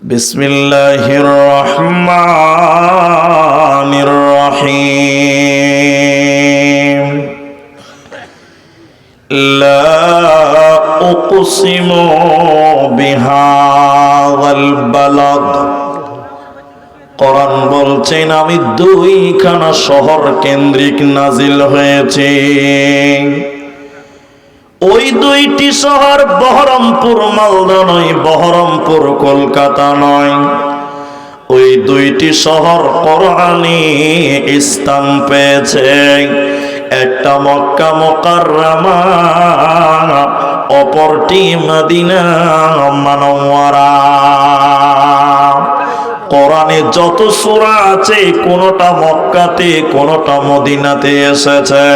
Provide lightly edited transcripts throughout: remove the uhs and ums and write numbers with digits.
বিসমিল্লাহির রহমানির রহিম। লা উকসিমু বিহাযাল বালাদ। কোরআন বলছেন আমি দুইখানা শহর কেন্দ্রিক নাজিল হয়েছে। ওই দুইটি শহর বহরমপুর মালদা নয়, বহরমপুর কলকাতা নয়। ওই দুইটি শহর কোরআনে স্থান পেয়েছে। একটা মক্কা মুকাররমা, অপরটি মদিনা মুনাওয়ারা। কোরআনে যত সূরা আছে কোনটা মক্কাতে কোনটা মদিনাতে এসেছে।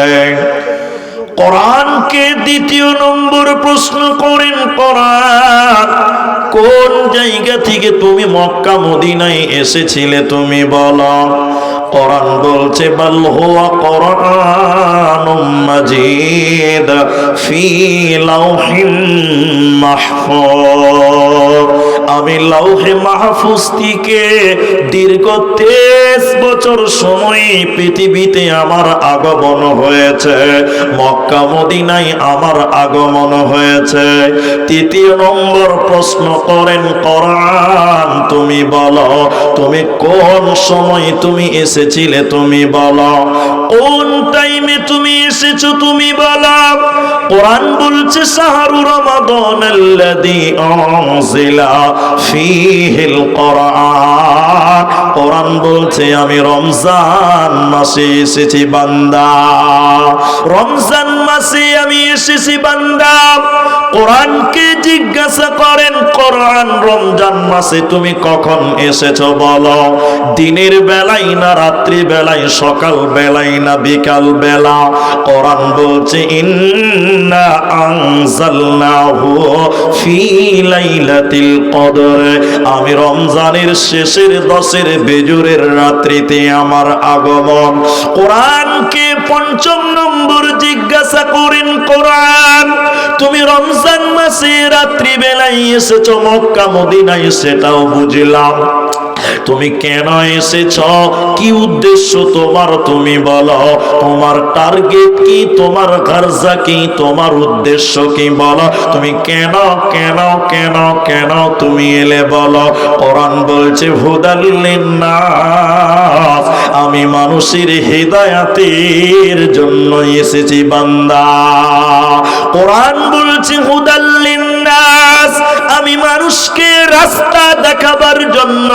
কোরআনকে দ্বিতীয় নম্বর প্রশ্ন করেন, কোরআন কোন জায়গা থেকে তুমি মক্কা মদিনায় এসেছিলে তুমি বলো। কোরআন বলছে বাল হুয়া কুরআনুম মাজিদ ফি লাউহিম মাহফুজ। আমি লাউহে মাহফুজ থেকে দীর্ঘ 23 বছর সময় পৃথিবীতে আমার আগমন হয়েছে, মক্কা মদিনায় আমার আগমন হয়েছে। তৃতীয় নম্বর প্রশ্ন করেন, কোরআন তুমি বলো তুমি কোন সময় তুমি এসেছিলে তুমি বলো, কোন টাইমে তুমি এসেছো তুমি বলো। কোরআন বলছে শাহরু রমাদানাল্লাযী উনজিলা ফীহিল কোরআন। কোরআন বলছে আমি রমজান মাসে এসেছি বান্দা, রমজান মাসে আমি এসেছি বান্দা। কোরআনকে জিজ্ঞাসা করেন, কোরআন রমজান মাসে তুমি কখন এসেছো বলো, দিনের বেলায় না রাত্রি বেলায়, সকাল বেলায় না বিকাল বেলা। কোরআন বলছে ইন্না আনজালনাহু ফি লাইলাতিল কদর। আমি রমজানের শেষের 10 বেজরের রাত্রিতে আমার আগমন। কোরআনকে পঞ্চম নম্বর জিজ্ঞাসা করেন, কোরআন তুমি রমজান মাসে রাত্রি বেলায় এসেছো মক্কা মদিনায় সেটাও বুঝলাম, তুমি কেন এসেছ, কি উদ্দেশ্য তোমার তুমি বলো, তোমার টার্গেট কি, তোমার গারজা কি, তোমার উদ্দেশ্য কি বলো, তুমি কেন কেন কেন কেন তুমি এলে বলো। কোরআন বলছে হুদাল লিন্নাস, আমি মানুষের হিদায়াতের জন্য এসেছি বান্দা। কোরআন বলছে হুদাল লিন্নাস, আমি মানুষকে রাস্তা দেখাবার জন্য,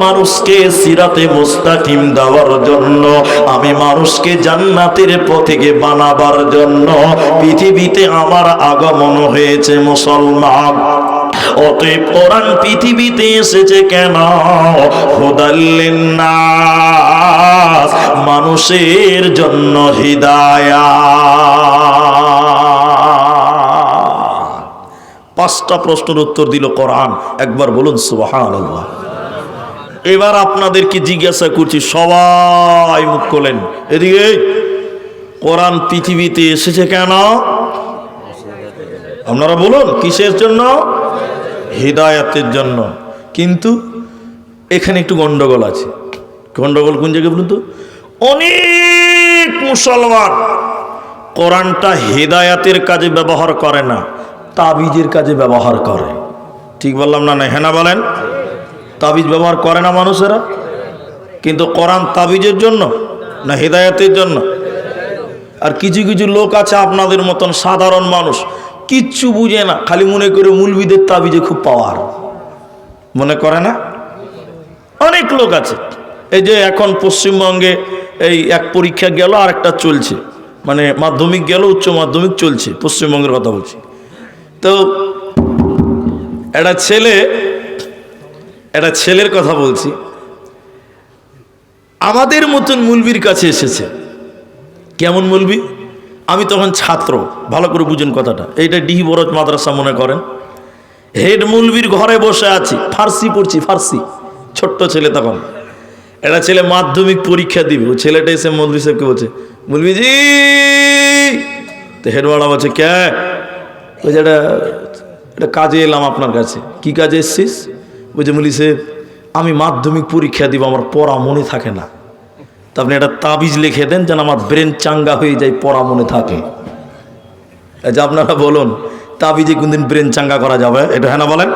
মানুষকে সিরাতে মুস্তাকিম দেওয়ার জন্য, আমি মানুষকে জান্নাতের পথে বানাবার জন্য পৃথিবীতে আমার আগমন হয়েছে মুসলমান। অতএব কোরআন পৃথিবীতে এসেছে কেন, হুদাল লিন্নাস, মানুষের জন্য হিদায়াত। 5টা প্রশ্নের উত্তর দিল কোরআন, একবার বলুন সুবহানাল্লাহ। এবার আপনাদেরকে জিজ্ঞাসা করছি, সবাই মুখ খোলেন এদিকে, কোরআন পৃথিবীতে এসেছে কেন আপনারা বলুন, কিসের জন্য, হিদায়াতের জন্য। কিন্তু এখানে একটু গন্ডগোল আছে। গন্ডগোল কোন জায়গায় বলুন তো? অনেক মুসলমান কোরআনটা হিদায়াতের কাজে ব্যবহার করে না, তাবিজের কাজে ব্যবহার করে। ঠিক বললাম না? হ্যাঁ না বলেন? তাবিজ ব্যবহার করে না মানুষেরা, কিন্তু কোরআন তাবিজের জন্য না হিদায়াতের জন্য। আর কিছু কিছু লোক আছে আপনাদের মতন সাধারণ মানুষ, কিচ্ছু বুঝে না, খালি মনে করে মুলবিদের তাবিজে খুব পাওয়ার, মনে করে না? অনেক লোক আছে। এই যে এখন পশ্চিমবঙ্গে এই এক পরীক্ষা গেল আর একটা চলছে, মানে মাধ্যমিক গেল উচ্চ মাধ্যমিক চলছে, পশ্চিমবঙ্গের কথা বলছি। তো একটা ছেলের কথা বলছি, আমাদের মতন মুলবির কাছে এসেছে। কেমন মুলবি? আমি তখন ছাত্র, ভালো করে বুঝুন কথাটা। এইটা ডিহি বরজ মাদ্রাসা মনে করেন। হেড মুলবির ঘরে বসে আছি, ফার্সি পড়ছি, ফার্সি, ছোট্ট ছেলে তখন। একটা ছেলে মাধ্যমিক পরীক্ষা দিবে, ও ছেলেটা এসে মৌলভী সাহেবকে বলছে, মৌলভীজি। তো হেডওয়ালা বলছে কে? বলছে এটা কাজে এলাম আপনার কাছে। কি কাজে এসছিস? বলছে মৌলী সাহেব আমি মাধ্যমিক পরীক্ষা দিব, আমার পড়া মনে থাকে না, তা আপনি একটা তাবিজ লিখে দেন যেন আমার ব্রেন চাঙ্গা হয়ে যায়, পড়া মনে থাকে। এই যে আপনারা বলুন তাবিজে কোনদিন ব্রেন চাঙ্গা করা যাবে? এটা হ্যাঁ না বলেন?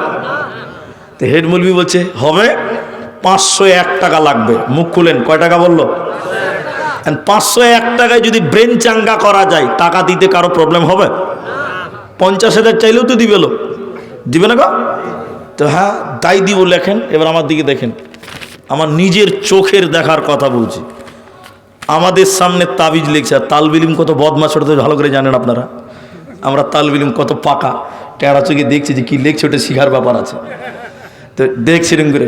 তো হেড মৌলবি বলছে হবে, 501 টাকা লাগবে। মুখ খুলেন, কয় টাকা বললো? 501 টাকায় যদি ব্রেন চাঙ্গা করা যায়, টাকা দিতে কারো প্রবলেম হবে? 50,000 চাইলেও তো দিবে, লোক দিবে না গো? তো হ্যাঁ তাই দিব, লেখেন। এবার আমার দিকে দেখেন, আমার নিজের চোখের দেখার কথা বলছি। আমাদের সামনে তাবিজ লিখছে, আর তালবিলিম কত বদমাশ ওটা তো ভালো করে জানেন আপনারা। আমরা তালবিলিম কত পাকা, টেরা চোখে দেখছি যে কি লিখছে, ওটা শিখার ব্যাপার আছে। তো দেখছি এরকম করে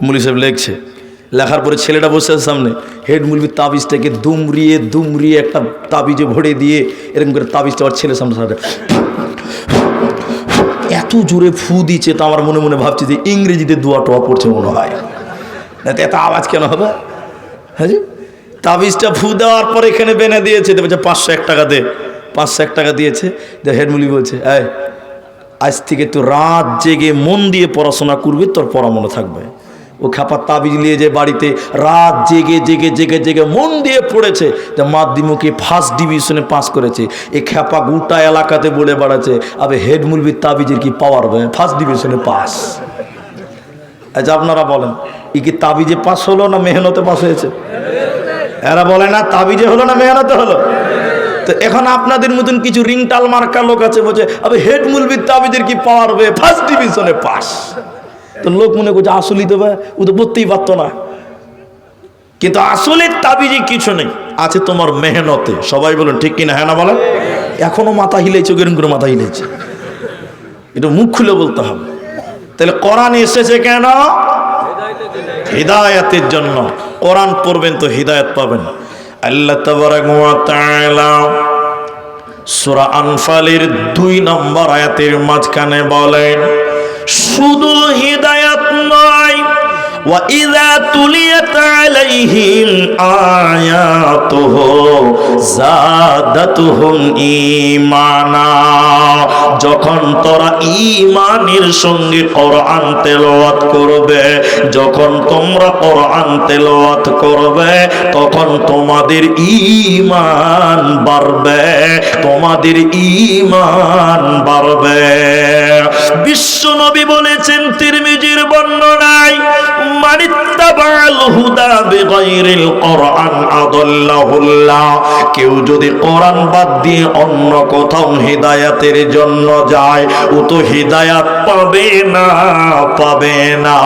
মৌলী সাহেব লিখছে, লেখার পরে ছেলেটা বসে আছে সামনে, হেড মৌলবি তাবিজটাকে দুমড়িয়ে দুমড়িয়ে একটা তাবিজে ভরে দিয়ে এরকম করে তাবিজটা আমার ছেলের সামনে এত জোরে ফু দিচ্ছে, তো আমার মনে মনে ভাবছি যে ইংরেজিতে দোয়া টোয়া পড়ছে মনে হয়, না তো এত আওয়াজ কেন হবে? হ্যাঁ জি, তাবিজটা ফু দেওয়ার পর এখানে বেনে দিয়েছে, বলছে 501 টাকা দে। 501 টাকা দিয়েছে। হেড মৌলবি বলছে এই আজ থেকে তো রাত জেগে মন দিয়ে পড়াশোনা করবি, তোর পড়া মনে থাকবে। ও খাপা তাবিজ নিয়ে যে বাড়িতে রাত জেগে জেগে জেগে জেগে মন দিয়ে পড়েছে, যে মাধ্যমিকে ফার্স্ট ডিভিশনে পাস করেছে। এই খাপা গোটা এলাকাতে বলে বেড়াচ্ছে, আবে হেড মৌলবির তাবিজের কি পাওয়ার হবে, ফার্স্ট ডিভিশনে পাস। আচ্ছা আপনারা বলেন, ই কি তাবিজে পাস হলো না মেহনতে পাস হয়েছে? এরা বলে না তাবিজে হলো না মেহনতে হলো? তো এখন আপনাদের মতন কিছু রিংটাল মার্কা লোক আছে, বলছে আবে হেড মৌলবির তাবিজের কি পাওয়ার হবে, ফার্স্ট ডিভিশনে পাস। তো লোক মনে করছে আসলেই তো ও তো পড়তেই পারতো না। কিন্তু আসলে তাবিজে কিছু নেই, আছে তোমার মেহনতে। সবাই বলুন ঠিক কিনা, হ্যাঁ না বলেন? এখনো মাথা হিলেছে, গেরুম করে মাথা হিলেছে, এটা মুখ খুলে বলতে হবে। তাহলে কোরআন এসেছে কেন? হিদায়াতের জন্য। কোরআন পড়বেন তো হিদায়াত পাবেন। আল্লাহ তাবারাক ওয়া তাআলা সূরা আনফালের 2 নম্বর আয়াতের মাঝখানে বলেন, শুধু হিদায়াত নয়, ওয়া ইযা তুলিয়াত আলাইহিম আয়াতুহু যাদাতুহুম ঈমানা। যখন তোরা ঈমানের সঙ্গে কোরআন তেলাওয়াত করবে, যখন তোমরা কোরআন তেলাওয়াত করবে, তখন তোমাদের ঈমান বাড়বে, তোমাদের ঈমান বাড়বে। বিশ্ব নবী বলেছেন তিরমিজির বর্ণনায়, মানিত্তাবাল হুদা বিগাইরিল কোরআন আদাল্লাহুল্লাহ। কেউ যদি কোরআন বাদ দিয়ে অন্য কোথাও হিদায়াতের জন্য যায়, ও তো হিদায়াত পাবে না, পাবে না।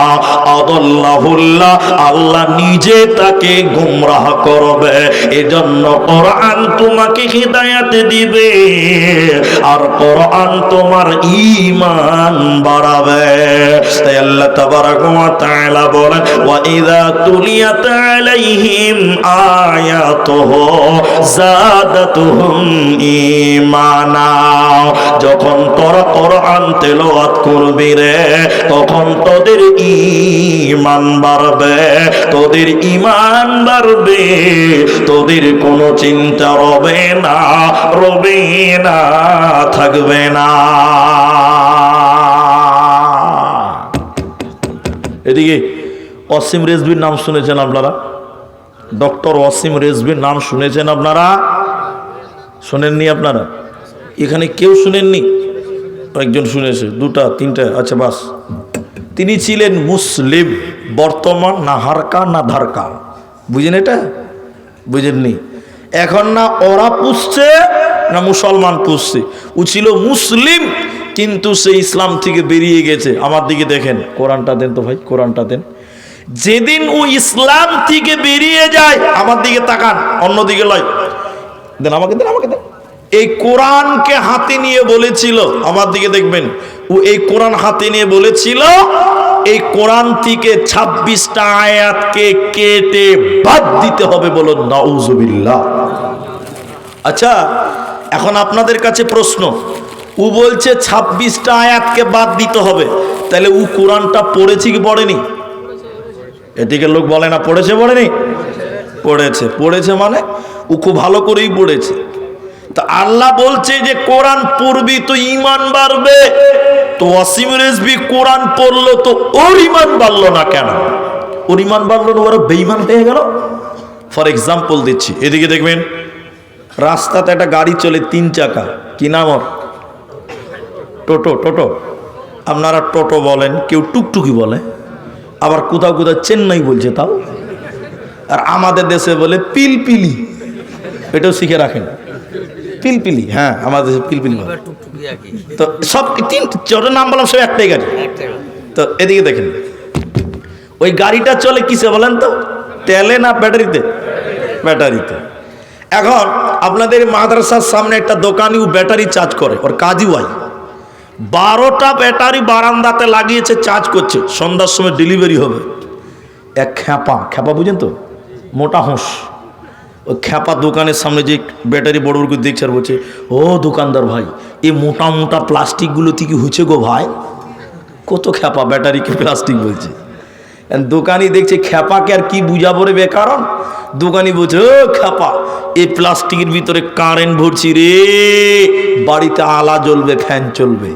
আদাল্লাহুল্লাহ, আল্লাহ নিজে তাকে গোমরাহ করবে। এজন্য কোরআন তোমাকে হিদায়াত দিবে, আর কোরআন তোমার ঈমান বাড়াবে। তাই আল্লাহ তাবারাক ওয়া তাআলা বলেন, ওয়া ইযা তুলিয়াত আলাইহিম আয়াতুহু যাদাতুহুম ঈমানা। যখন তোরা কোরআন তেলাওয়াত করবি রে, তখন তোদের ঈমান বাড়বে, তোদের ঈমান বাড়বে, তোদের কোনো চিন্তা রবে না, রবে না, থাকবে না। এদিকে অসীম রেজভির নাম শুনেছেন আপনারা? ডক্টর অসীম রেজভির নাম শুনেছেন আপনারা? শোনেননি আপনারা? এখানে কেউ শুনেননি? একজন শুনেছে, 2টা 3টা, আচ্ছা বাস। তিনি ছিলেন মুসলিম, বর্তমান না হারকা না ধারকা, বুঝেন? এটা বুঝেননি? এখন না ওরা পুষছে না মুসলমান পুষছে। ও ছিল মুসলিম, কিন্তু সে ইসলাম থেকে বেরিয়ে গেছে। আমার দিকে দেখেন, কোরআনটা দেন তো ভাই, কোরআনটা দেন। যেদিন ও ইসলাম থেকে বেরিয়ে যায়, আমার দিকে তাকান, অন্যদিকে লয়, দেন আমাকে, দেন আমাকে, দেন। এই কোরআনকে হাতে নিয়ে বলেছিল, আমার দিকে দেখবেন, ও এই কোরআন হাতে নিয়ে বলেছিল, এই কোরআন থেকে 26টা আয়াতকে কেটে বাদ দিতে হবে। বলো নাউজুবিল্লাহ। আচ্ছা, এখন আপনাদের কাছে প্রশ্ন, ও বলছে 26টা আয়াতকে বাদ দিতে হবে, তাহলে ও কোরআনটা পড়েছে কি পড়েনি? এদিকে লোক বলে না পড়েছে, পড়েনি? পড়েছে। পড়েছে মানে ও খুব ভালো করেই পড়েছে। তা আল্লাহ বলছে যে কোরআন পড়বি তো ঈমান বাড়বে, তো ওয়াসিম রিজভী কোরআন পড়লো তো ওর ইমান বাড়লো না কেন? ওর ইমান বাড়লো না, ওরা বেঈমান হয়ে গেল। ফর এক্সাম্পল দিচ্ছি, এদিকে দেখবেন রাস্তাতে একটা গাড়ি চলে 3 চাকা, কি নাম ওর? টোটো। টোটো আপনারা টোটো বলেন, কেউ টুকটুকি বলে, আবার কোথাও কোথাও চেন্নাই বলছে তাও, আর আমাদের দেশে বলে পিলপিলি। এটাও শিখে রাখেন, পিলপিলি। হ্যাঁ, আমাদের দেশে পিলপিলি বলে। তো সব 3 টোটোর নাম বললাম, সব একটাই গাড়ি। তো এদিকে দেখেন, ওই গাড়িটা চলে কিসে বলেন তো? তেলে না ব্যাটারিতে? ব্যাটারিতে। এখন আপনাদের মাদ্রাসার সামনে একটা দোকানি ও ব্যাটারি চার্জ করে, ওর কাজই ওয়াই। 12টা ব্যাটারি বারান্দাতে লাগিয়েছে, চার্জ করছে, সন্ধ্যার সময় ডেলিভারি হবে। এক খ্যাপা বুঝেন তো, মোটা হোঁস, ওই খ্যাপা দোকানের সামনে যে ব্যাটারি বড় বড় করে দেখছে আর বলছে, ও দোকানদার ভাই, এই মোটা মোটা প্লাস্টিকগুলো থেকে হচ্ছে গো ভাই। কত খ্যাপা ব্যাটারিকে প্লাস্টিক বলছে। দোকানি দেখছে খ্যাপাকে আর কি বুঝাবো রে বেকারণ। দোকানি বলছে, ও খ্যাপা, এই প্লাস্টিকের ভিতরে কারেন্ট ভরছি রে, বাড়িতে আলা জ্বলবে, ফ্যান চলবে।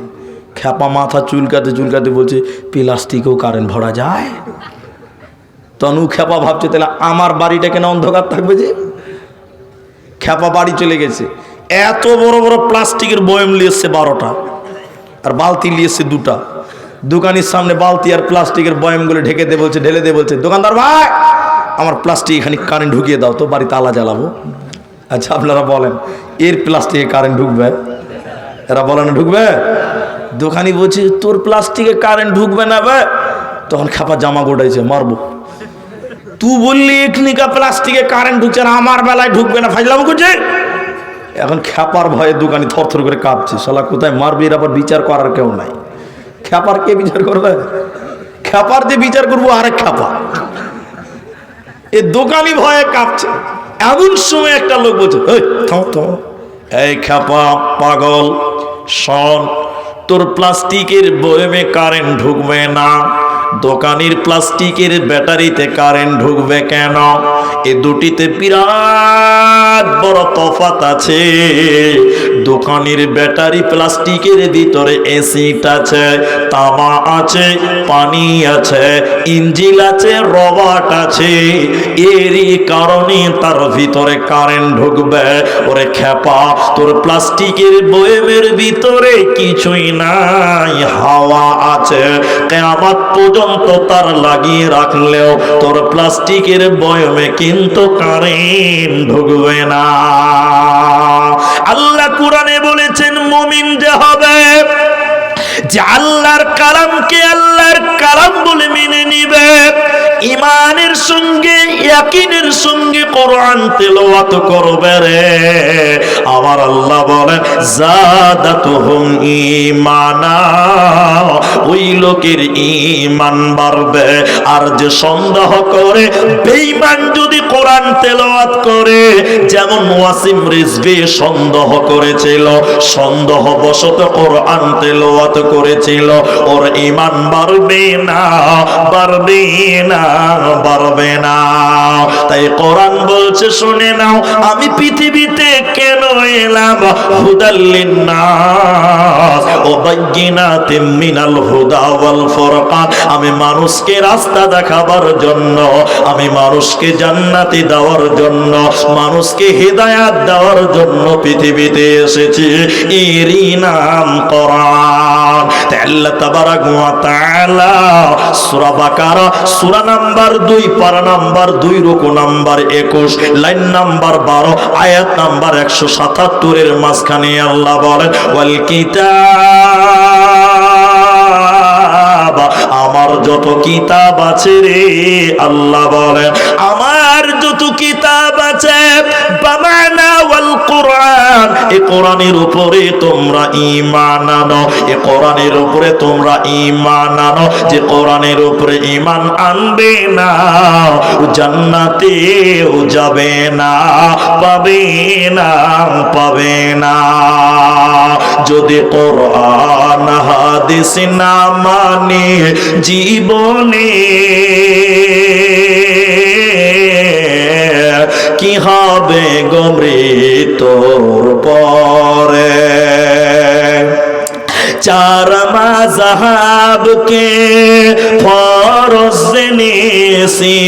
খ্যাপা মাথা চুলকাতে চুলকাতে বলছে, প্লাস্টিকেও কারেন্ট ভরা যায়? তনু খ্যাপা ভাবছে, তাহলে আমার বাড়িটা কেন অন্ধকার থাকবে? যে খ্যাপা বাড়ি চলে গেছে, এত বড় বড় প্লাস্টিকের বয়ম নিয়ে এসছে 12টা, আর বালতি নিয়ে এসছে 2টা। দোকানের সামনে বালতি আর প্লাস্টিকের বয়মগুলো ঢেকে দিয়ে বলছে, ঢেলে দিয়ে বলছে, দোকানদার ভাই, আমার প্লাস্টিক এখানে কারেন্ট ঢুকিয়ে দাও তো, বাড়িতে আলা জ্বালাবো। আচ্ছা আপনারা বলেন, এর প্লাস্টিকে কারেন্ট ঢুকবে? এরা বলে না ঢুকবে। দোকানি বলছে, তোর প্লাস্টিকে কারেন্ট ঢুকবে না বে। তখন খ্যাপা জামা গোটাইছে, মারবো। তুই বললি এখনিকা প্লাস্টিকে কারেন্ট ঢুকছে, আর আমার বেলায় ঢুকবে না, ফাজলামো করছে। এখন খ্যাপার ভয়ে দোকানি থরথর করে কাঁপছে, শালা কোথায় মারবে, এর আবার বিচার করার কেউ নাই। খ্যাপার কে বিচার করবে? খ্যাপার যে বিচার করবো আরেক খ্যাপা। এ দোকানি ভয়ে কাঁপছে। এমন সময় একটা লোক বলছে, এই খ্যাপা পাগল, শোন, তোর প্লাস্টিকের বয়মে কারেন্ট ঢুকবে না, দোকানির প্লাস্টিকের ব্যাটারিতে কারেন্ট ঢুকবে কেন? এ দুটিতে বিরাট বড় তফাৎ আছে। দোকানির ব্যাটারি প্লাস্টিকের ভিতরে এসিড আছে, তামা আছে, পানি আছে, ইঞ্জিন আছে, রবার্ট আছে, এরই কারণে তার ভিতরে কারেন্ট ঢুকবে। ওরে খ্যাপা, তোর প্লাস্টিকের বয়মের ভিতরে কিছুই নাই, হাওয়া আছে। কিয়ামত পর্যন্ত তার লাগিয়ে রাখলেও তোর প্লাস্টিকের বয়মে কিন্তু কারেন্ট ঢুকবে না। আল্লাহ কোরআনে বলেছেন, মুমিন যে হবে, যে আল্লাহর কালামকে আল্লাহর কালাম বলে মেনে নিবে, ইমানের সঙ্গে ইয়াকিনের সঙ্গে কোরআন তেলাওয়াত করবে রে, আমার আল্লাহ বলেন, যাদাতুহুম ঈমানা, ওই লোকের ঈমান বাড়বে। আর যে সন্দেহ করে, বেঈমান যদি কোরআন তেলাওয়াত করে, যেমন ওয়াসিম রিজভী সন্দেহ করেছিল, সন্দেহবশত কোরআন তেলাওয়াত করেছিল, ওর ঈমান বাড়বে না, বাড়বে না, বাড়বে না। তাই কোরআন বলছে, শুনে নাও, আমি পৃথিবীতে কেন এলাম? হুদাল লিন্নাস ওয়া বাইয়িনাতিম মিনাল হুদা ওয়াল ফুরকান, আমি মানুষকে রাস্তা দেখাবার জন্য, আমি মানুষকে জান্নাতি দেওয়ার জন্য, মানুষকে হিদায়াত দেওয়ার জন্য পৃথিবীতে এসেছি। এরই নাম কোরআন। তাই আল্লাহ তাবারাক ওয়া তাআলা সূরা বাকারা সূরা নাম্বার 2 পারা নাম্বার 2 রুকু নাম্বার 21 লাইন নাম্বার 12 আয়াত নাম্বার 177 এর মাঝখানে আল্লাহ বলেন, ওয়াল কিতাব, আমার যত কিতাব আছে রে, আল্লাহ বলেন, আমার যত কিতাব আছে, বামানা ওয়াল কোরআন, এই কোরআনের উপরে তোমরা ঈমান আনো, এই কোরআনের উপরে তোমরা ঈমান আনো। যে কোরআনের উপরে ঈমান আনবে না, ও জান্নাতেও যাবে না, পাবে না, পাবে না। যদি কোরআন হাদিস না মানে জীবনে, কি হবে গো মৃত্যুর পরে? চার মাস মাযহাবকে ফরজ জেনেছি,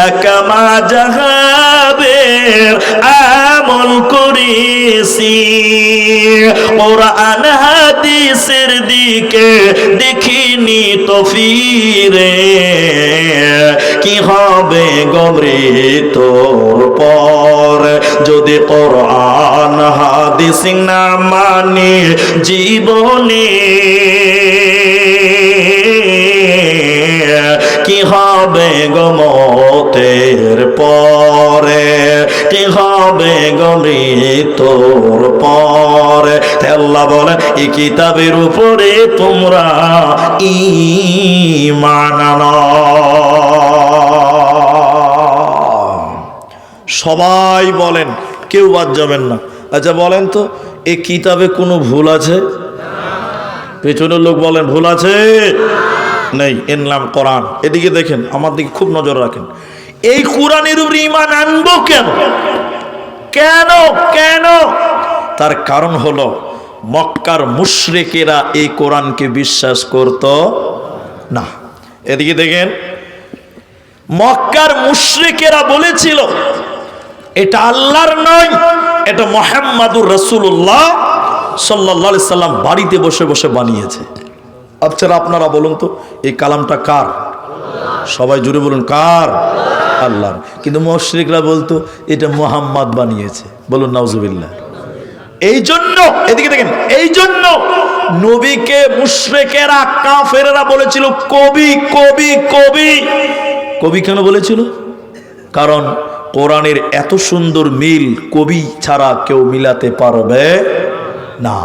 এক মাযহাবের আমল করেছি, কোরআন হাদিসের দিকে দেখিনি তো ফিরে, কি হবে গমরে তোর পর যদি কোরআন হাদিস না মানি জীবনে, কি হবে গমতের পরে, কি হবে গমৃত্যুর পরে। আল্লাহ বলে এই কিতাবের উপরে তোমরা ঈমান আনো। সবাই বলেন, কেউ বাদ যাবেন না। আচ্ছা বলেন তো, এই কিতাবে কোনো ভুল আছে? পেছনের লোক বলেন ভুল আছে? নেই। এর নাম কোরআন। এদিকে দেখেন, আমার দিকে খুব নজর রাখেন। এই কোরআনের উপর ঈমান আনবো কেন? কেন কেন? তার কারণ হলো মক্কার মুশরিকেরা এই কোরআনকে বিশ্বাস করত না। এদিকে দেখেন, মক্কার মুশরিকেরা বলেছিল এটা আল্লাহর নয়, এটা মুহাম্মাদুর রাসূলুল্লাহ সাল্লাল্লাহু আলাইহি সাল্লাম বাড়িতে বসে বসে বানিয়েছে। আচ্ছা আপনারা বলুন তো, এই কালামটা কার? সবাই জুড়ে বলুন কার? আল্লাহর। কিন্তু মুশরিকরা বলতো এটা মুহাম্মদ বানিয়েছে। বলুন নাউজুবিল্লাহ। এই জন্য এদিকে দেখেন, এই জন্য নবীকে মুশরিকেরা কাফেররা বলেছিল কবি কবি কবি। কবি কেন বলেছিল? কারণ কোরআনের এত সুন্দর মিল কবি ছাড়া কেউ মিলাতে পারবে না।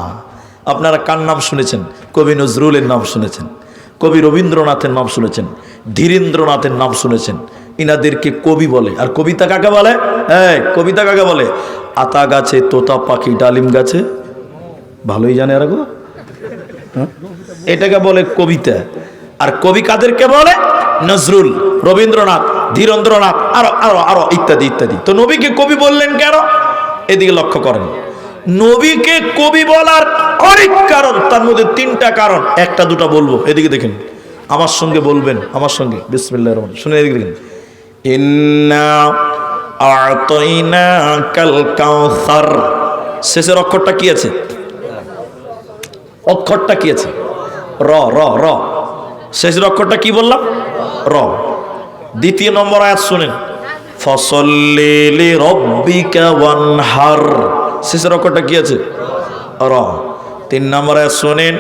আপনারা কার নাম শুনেছেন? কবি নজরুলের নাম শুনেছেন, কবি রবীন্দ্রনাথের নাম শুনেছেন, ধীরেন্দ্রনাথের নাম শুনেছেন। ইনাদেরকে কবি বলে। আর কবিতা কাকে বলে? হ্যাঁ, কবিতা কাকে বলে? আতা গাছে তোতা পাখি ডালিম গাছে, ভালোই জানে এরা গো, এটাকে বলে কবিতা। আর কবি কাদেরকে বলে? নজরুল, রবীন্দ্রনাথ, ধীরেন্দ্রনাথ, আরো আরো আরো ইত্যাদি ইত্যাদি। তো নবীকে কবি বললেন কেন? এদিকে লক্ষ্য করেন। নবীকে কবি বলার অনেক কারণ, তার মধ্যে তিনটা কারণ, একটা দুটা বলবো। এদিকে দেখেন, আমার সঙ্গে বলবেন, আমার সঙ্গে বিসমিল্লাহির রহমানির রহিম। শুনে এদিকে দেখেন, ইন্না আ'তাইনাকাল কাউসার, শেষের অক্ষরটা কি আছে? অক্ষরটা কি আছে? র র র। শেষের অক্ষরটা কি বললাম? র। দ্বিতীয় নম্বর আয়াত শুনেন, ফসল্লি লিরাব্বিকা ওয়ানহার, শেষের অক্ষরটা কি আছে? র। তিন নম্বর আয়াত শুনেন,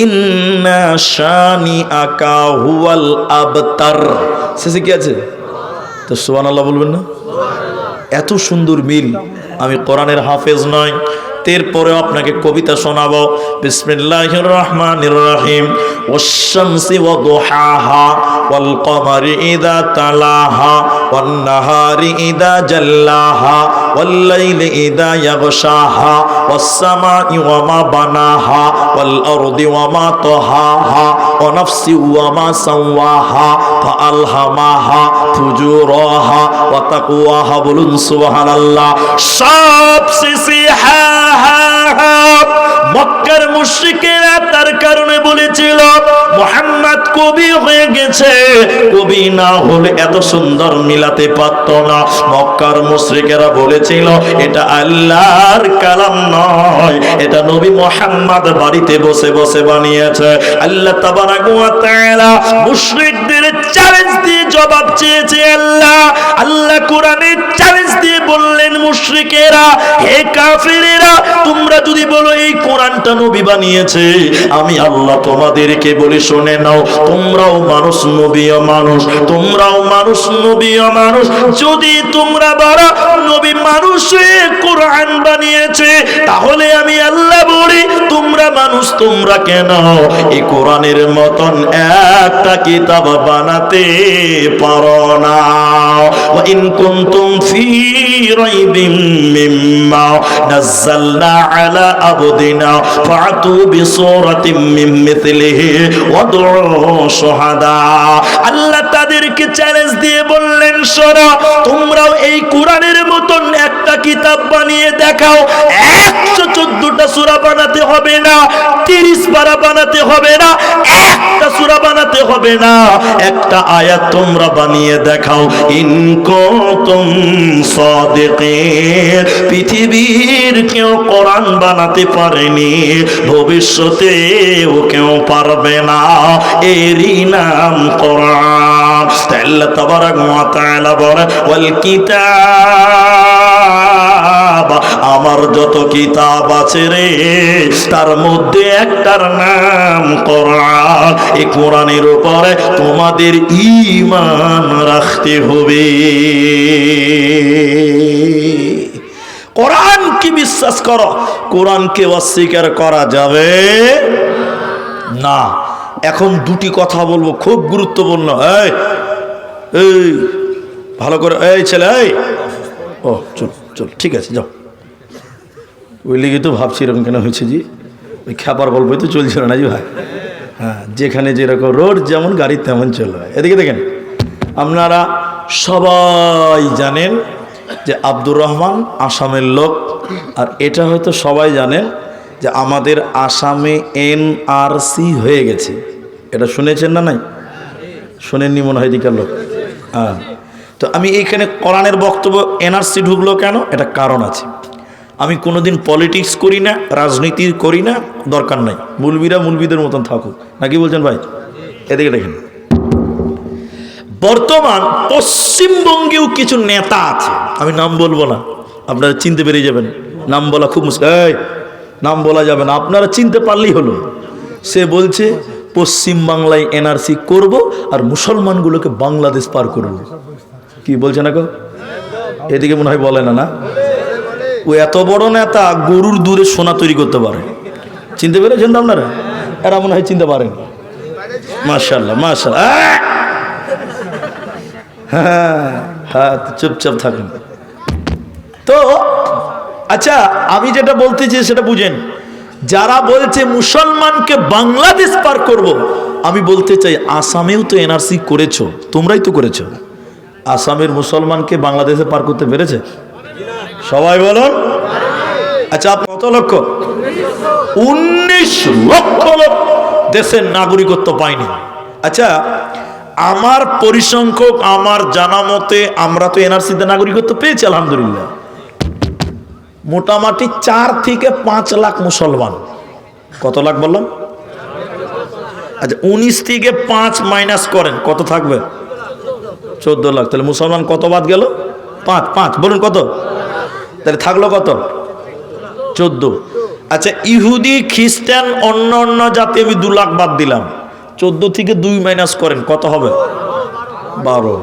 ইন্না শানিআকা হুয়াল আবতার, শেষে কি আছে? তো সুবহানাল্লাহ বলবেন না? এত সুন্দর মিল। আমি কোরআনের হাফেজ নয়, এরপরে আপনাকে কবিতা শোনাবো। বিসমিল্লাহির রহমানির রহিম। ওয়াশ-শামসি ওয়া দুহাহা ওয়াল কমারি ইযা তালাহা ওয়ান নাহারি ইযা জাল্লাহা ওয়াল লাইলি ইযা ইয়াগশাহা ওয়াস সামাই ওয়া মা বানাহা ওয়াল আরদি ওয়া মা তাহাহা ওয়া নাফসি ওয়া মা সাওয়াহা ফাআলহামাহা ফুজুরাহা ওয়া তাকওয়াহা। বলুন সুবহানাল্লাহ। সবশেষে মক্কার মুশরিকেরা তার কারণে বলেছিল মুহাম্মদ কবি হয়ে গেছে, কবি না হলে এত সুন্দর মিলাতে পারত না। মক্কার মুশরিকেরা বলেছিল এটা আল্লাহর কালাম নয়, এটা নবী মুহাম্মদ বাড়িতে বসে বসে বানিয়েছে। আল্লাহ তাবারাক ওয়া তাআলা মুশরিকদের চ্যালেঞ্জ দিয়ে জবাব চেয়েছে। আল্লাহ কোরআনে চ্যালেঞ্জ দিয়ে বললেন, মুশরিকেরা, হে কাফেরেরা, তোমরা যদি বলো এই কোরআনটা নবী বানিয়েছে, আমি আল্লাহ তোমাদেরকে বলি শুনে নাও, তোমরাও মানুষ, নবীও মানুষ, তোমরাও মানুষ, নবীও মানুষ। যদি তোমরা বলো নবী মানুষে কোরআন বানিয়েছে, তাহলে আমি আল্লাহ বলি তোমরা মানুষ, তোমরা কেন এই কোরআনের মতন একটা কিতাব বানায় বানাতে পারো না। ওয়া ইন কুনতুম ফি রাইবিম মিম্মা নাযালনা আলা আবদিনা ফাতু বিসূরাতিম মিন মিথলিহি ওয়াদউ শুহাদা। আল্লাহ তাদেরকে চ্যালেঞ্জ দিয়ে বললেন, শোনো, তোমরাও এই কোরআনের মতন একটা কিতাব বানিয়ে দেখাও। 114টা সূরা বানাতে হবে না, 30 পারা বানাতে হবে না, একটা সূরা বানাতে হবে না, একটা আয়াত তোমরা বানিয়ে দেখাও। ইন কুনতুম সাদিকিন। পৃথিবীর কেউ কোরআন বানাতে পারেনি, ভবিষ্যতেও কেউ পারবে না, এরই নাম কোরআন। আল্লাহ তাবারাক ওয়া তাআলা বলেন, ওয়াল কিতাব, আমার যত কিতাব আছে রে, তার মধ্যে একটার নাম কোরআন। এই কোরআনের উপরে তোমাদের ঈমান রাখতে হবে। কোরআনকে বিশ্বাস করো, কোরআনকে অস্বীকার করা যাবে না। এখন দুটি কথা বলবো, খুব গুরুত্বপূর্ণ। এই ভালো করে, এই ছেলে, এই ও চল চল, ঠিক আছে যাও। ওই লিগে তো ভাবছি এরকম কেন হয়েছে জি, ওই খ্যাপার গল্পই তো চলছিল না জি ভাই। হ্যাঁ, যেখানে যেরকম রোড যেমন গাড়ি তেমন চলবে। এদিকে দেখেন, আপনারা সবাই জানেন যে আব্দুর রহমান আসামের লোক, আর এটা হয়তো সবাই জানেন যে আমাদের আসামে এনআরসি হয়ে গেছে। এটা শুনেছেন না? নাই শোনেননি মনে হয় দিকার লোক। হ্যাঁ, তো আমি এইখানে কোরআনের বক্তব্য, এনআরসি ঢুকলো কেন, এটা কারণ আছে। আমি কোনোদিন পলিটিক্স করি না, রাজনীতি করি না, দরকার নাই। মুলবিরা মুলবিদের মতন থাকুক, নাকি বলছেন ভাই? এদিকে দেখেন, বর্তমান পশ্চিমবঙ্গেও কিছু নেতা আছে, আমি নাম বলবো না, আপনারা চিনতে পেরে যাবেন। নাম বলা খুব মুশকিল, নাম বলা যাবে না, আপনারা চিনতে পারলেই হলো। সে বলছে পশ্চিম বাংলায় এনআরসি করব আর মুসলমানগুলোকে বাংলাদেশ পার করব। কি বলছে না গো? এদিকে মনে হয় বলে না, না? ও এত বড় নেতা, গরুর দুধে সোনা তৈরি করতে পারে। চিনতে পেরেছেন তো আপনারা? এরা মনে হয় চিনতে পারেন। মাশাআল্লাহ মাশাআল্লাহ। হ্যাঁ হ্যাঁ, চুপচাপ থাকেন তো। আচ্ছা, আমি যেটা বলতে চাই সেটা বুঝেন। যারা বলছে মুসলমানকে বাংলাদেশ পার করব, আমি বলতে চাই আসামেও তো এনআরসি করেছো, তোমরাই তো করেছো। আসামের মুসলমানকে বাংলাদেশে পার করতে পেরেছে? সবাই বলুন। আচ্ছা, কত লক্ষ? 19 লক্ষ লোক দেশের নাগরিকত্ব পায়নি। আচ্ছা, আমার পরিসংখ্যক, আমার জানা মতে আমরা তো এনআরসিতে নাগরিকত্ব পেয়েছি আলহামদুলিল্লাহ। মোটামুটি 4 থেকে 5 লাখ মুসলমান। কত লাখ বললাম? আচ্ছা, 19 থেকে 5 মাইনাস করেন, কত থাকবে? 14 লাখ। তাহলে মুসলমান কত বাদ গেল? 5 বলুন কত? তাহলে থাকলো কত? 14। আচ্ছা, ইহুদি খ্রিস্টান অন্য অন্য জাতি আমি 2 লাখ বাদ দিলাম। 14 থেকে 2 মাইনাস করেন, কত হবে? 12।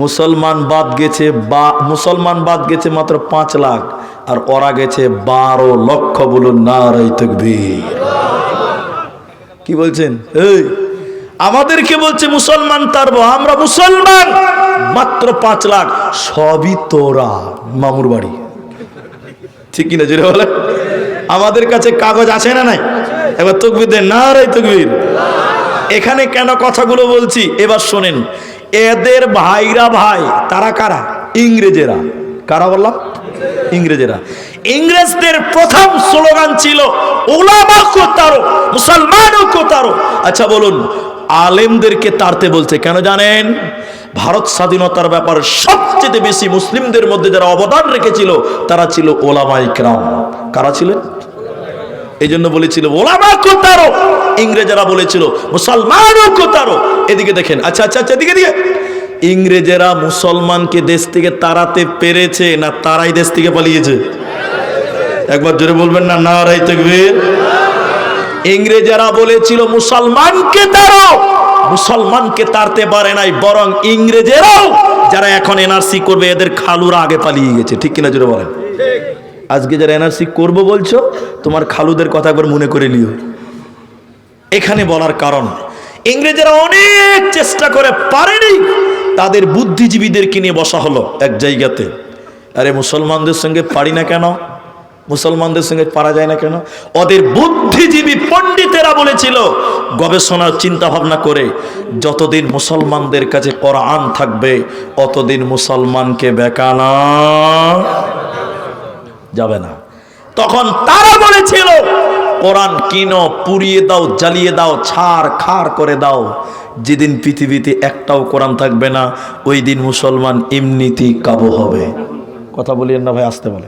মুসলমান বাদ গেছে মাত্র 5 লাখ, আর ওরা গেছে 12 লক্ষ। বলুন নারে তাকবীর। কি বলছেন? এই আমাদেরকে বলছে মুসলমান তারবো, আমরা মুসলমান মাত্র 5 লাখ। সবই তোরা মামুর বাড়ি, ঠিক কিনা জোরে বলে? আমাদের কাছে কাগজ আছে না নাই? এবার তাকবীর দেন, নারে তাকবীর। এখানে কেন কথাগুলো বলছি এবার শোনেন। এদের ভাইরা ভাই, তারা কারা? ইংরেজেরা। কারা বললাম? ইংরেজেরা। ইংরেজদের প্রথম স্লোগান ছিল উলামা কো তারো, মুসলমানও কো তারো। আচ্ছা বলুন, আলেমদেরকে তাড়তে বলছে কেন জানেন? ভারত স্বাধীনতার ব্যাপারে সবচেয়ে বেশি মুসলিমদের মধ্যে যারা অবদান রেখেছিল তারা ছিল ওলামায়ে কেরাম। কারা ছিলেন? এই জন্য বলেছিল ওলামা কো তারো। ইংরেজেরা বলেছিল মুসলমানও কো তারো। এদিকে দেখেন, আচ্ছা, এদিকে দিকে। ইংরেজেরা মুসলমানকে দেশ থেকে তাড়াতে পেরেছে না তারাই দেশ থেকে পালিয়েছে? একবার জোরে বলবেন না, নারে তাকবীর। ইংরেজেরা বলেছিল মুসলমানকে তাড়ো, মুসলমানকে তাড়তে পারে নাই, বরং ইংরেজেরাও যারা এখন এনআরসি করবে এদের খালুরা আগে পালিয়ে গেছে। ঠিক কিনা জোরে বলেন? আজকে যারা এনআরসি করবো বলছো, তোমার খালুদের কথা একবার মনে করে নিও। এখানে বলার কারণ, ইংরেজরা অনেক চেষ্টা করে পারেনি, তাদের বুদ্ধিজীবীদেরকে নিয়ে বসা হলো এক জায়গাতে। আরে মুসলমানদের সঙ্গে পারি না কেন, মুসলমানদের সঙ্গে পারা যায় না কেন? ওদের বুদ্ধিজীবী পণ্ডিতেরা বলেছিল, গবেষণার চিন্তা ভাবনা করে, যতদিন মুসলমানদের কাছে কোরআন থাকবে অতদিন মুসলমানকে বেকানা যাবে না। তখন তারা বলেছিল, কোরআন কিনো, পুড়িয়ে দাও, জ্বালিয়ে দাও, ছাড় খাড় করে দাও। যেদিন পৃথিবীতে একটাও কোরআন থাকবে না, ওই দিন মুসলমান এমনিতেই কাবু হবে। কথা বলিয়েন না ভাই, আসতে বলে।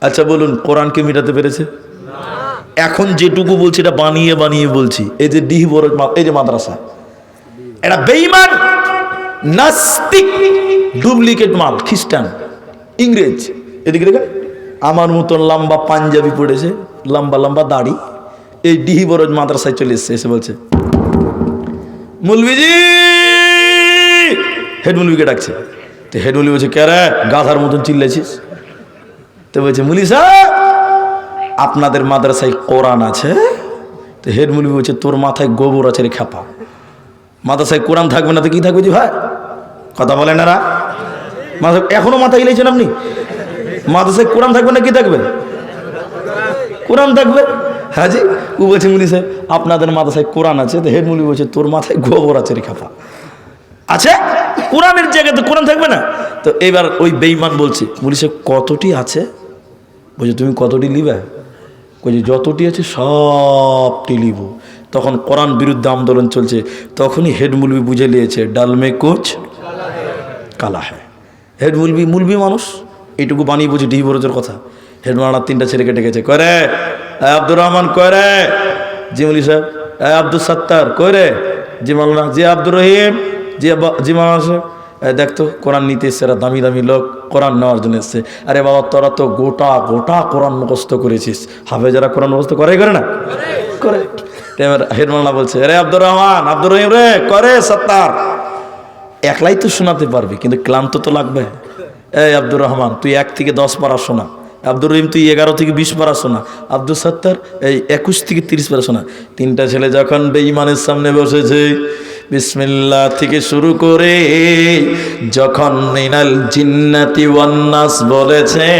আচ্ছা বলুন, কোরআনকে মিটাতে পেরেছে? এখন যেটুকু বলছি এটা বানিয়ে বানিয়ে বলছি। এই যে ডিহিবর, এই যে মাদ্রাসা, এটা বেঈমান, নাস্তিক, ডুপ্লিকেট মাল, খ্রিস্টান, ইংরেজ। এদিকে দেখে আমার মতন লম্বা পাঞ্জাবি পড়েছে, লম্বা লম্বা দাড়ি, এই ডিহিবরজ মাদ্রাসায় চলে এসছে, এসে বলছে মুলবিজি, হেড মুলবিকে ডাকছে। তো হেড মুলবি বলছে, কে রে গাধার মতন চিল্লাইছিস? তো বলছে, মুলি সাহেব আপনাদের মাদ্রাসায় কোরআন আছে? তো হেড মুলবি বলছে, তোর মাথায় গোবর আছে রে খেপা, মাদ্রাসায় কোরআন থাকবে না তো কি থাকবে? জি ভাই, কথা বলেন না, এখনো মাথা গিলেছেন আপনি? মাদ্রাসায় কোরআন থাকবে না কি থাকবে? কোরআন থাকবে। হ্যাঁ জি। ও বলছে, মুলি সাহেব আপনাদের মাদ্রাসায় কোরআন আছে? তো হেড মুলি বলছে, তোর মাথায় গোবর আছে রে খেপা। আছে, কোরআনের জায়গায় তো কোরআন থাকবে না। তো এবার ওই বেঈমান বলছে, মুলি সাহেব কতটি আছে? বলছে, তুমি কতটি লিবে? বলছে, যতটি আছে সবটি লিব। তখন কোরআন বিরুদ্ধে আন্দোলন চলছে। তখনই হেড মুলবি বুঝে নিয়েছে, ডালমে কুচ কালা হ্যাঁ। হেড মুলবি, মুলবি মানুষ, এইটুকু বানিয়ে বুঝে ডিহি বরজের কথা। হেড মারানার তিনটা ছেলেকে ডেকেছে, করে আব্দুর রহমান, করে জি মুলি সাহেব, আব্দুল সত্তার, করে জি মাওলানা, জি আব্দুর রহিম, জি মাওলানা সাহেব, দেখতো কোরআন নিতে এসছে, এরা দামি দামি লোক, কোরআন নেওয়ার জন্য এসছে। আরে বাবা, তোরা তো গোটা গোটা কোরআন মুখস্থ করেছিস। হাফেজারা কোরআন মুখস্থ করে না? করে। এবার হেড মাওলানা বলছে, আরে আব্দুর রহমান, আব্দুর রহিম রে, করে সত্তার, একলাই তো শোনাতে পারবি, কিন্তু ক্লান্ত তো লাগবে। এই আব্দুর রহমান, তুই 1 থেকে 10 পারা শোনা। আব্দুর রহিম, তুই 11 থেকে 20 পারা শোনা। আব্দুল সত্তার, এই 21 থেকে 30 পারা শোনা। তিনটা ছেলে যখন বেঈমানের সামনে বসেছে, বিসমিল্লাহ থেকে শুরু করে যখন মিনাল জিন্নাতি ওয়ান নাস বলেছে,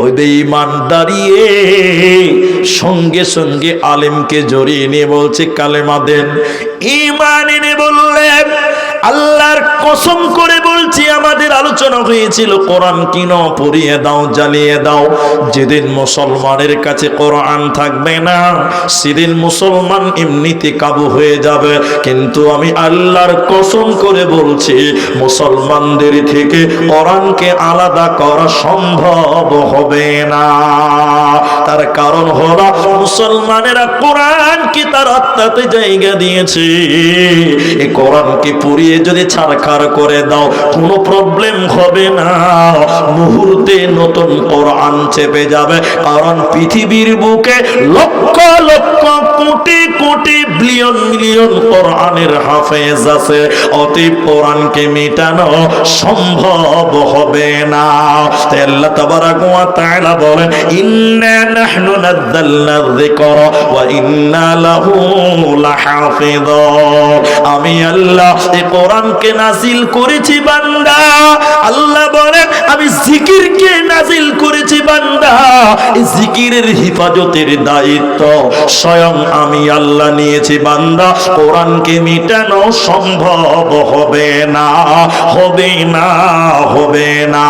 ওই বেঈমান দাঁড়িয়ে সঙ্গে সঙ্গে আলেমকে জড়িয়ে নিয়ে বলছে, কালেমা দেন, ঈমান এনে বললেন, আল্লাহর কসম করে বলছি, আমাদের আলোচনা হয়েছিল কোরআন কিনো, পড়িয়ে দাও, জ্বালিয়ে দাও। যেদিন মুসলমানের কাছে কোরআন থাকবে না, সেদিন মুসলমান এমনিতে কাবু হয়ে যাবে। কিন্তু আমি আল্লাহর কসম করে বলছি, মুসলমানদের থেকে কোরআনকে আলাদা করা সম্ভব হবে না। তার কারণ হলো, মুসলমানেরা কোরআনকে তার আত্মাতে জায়গা দিয়েছে। এই কোরআনকে পড়িয়ে যদি ছাড়খাড় করে দাও, কোনো প্রবলেম হবে না, মুহূর্তে নতুন কোরআন চেপে যাবে। কারণ পৃথিবীর বুকে লক্ষ লক্ষ কোটি কোটি বিলিয়ন মিলিয়ন কোরআনের হাফেজ আছে। অতএব কোরআনকে মেটানো সম্ভব হবে না। তাই আল্লাহ তাবারাক ওয়া তাআলা বলেন, ইন্না নাহনু নাযালনা যিকরা ওয়া ইন্না লাহু লাহাফিযুন। আমি আল্লাহ এই কোরআনকে নাজিল করেছি বান্দা। আল্লাহ বলেন, আমি জিকিরকে নাজিল করেছি বান্দা। এই জিকিরের হিফাজতের দায়িত্ব স্বয়ং আমি আল্লাহ নিয়েছি বান্দা। কোরআনকে মিটানো সম্ভব হবে না, হবে না, হবে না।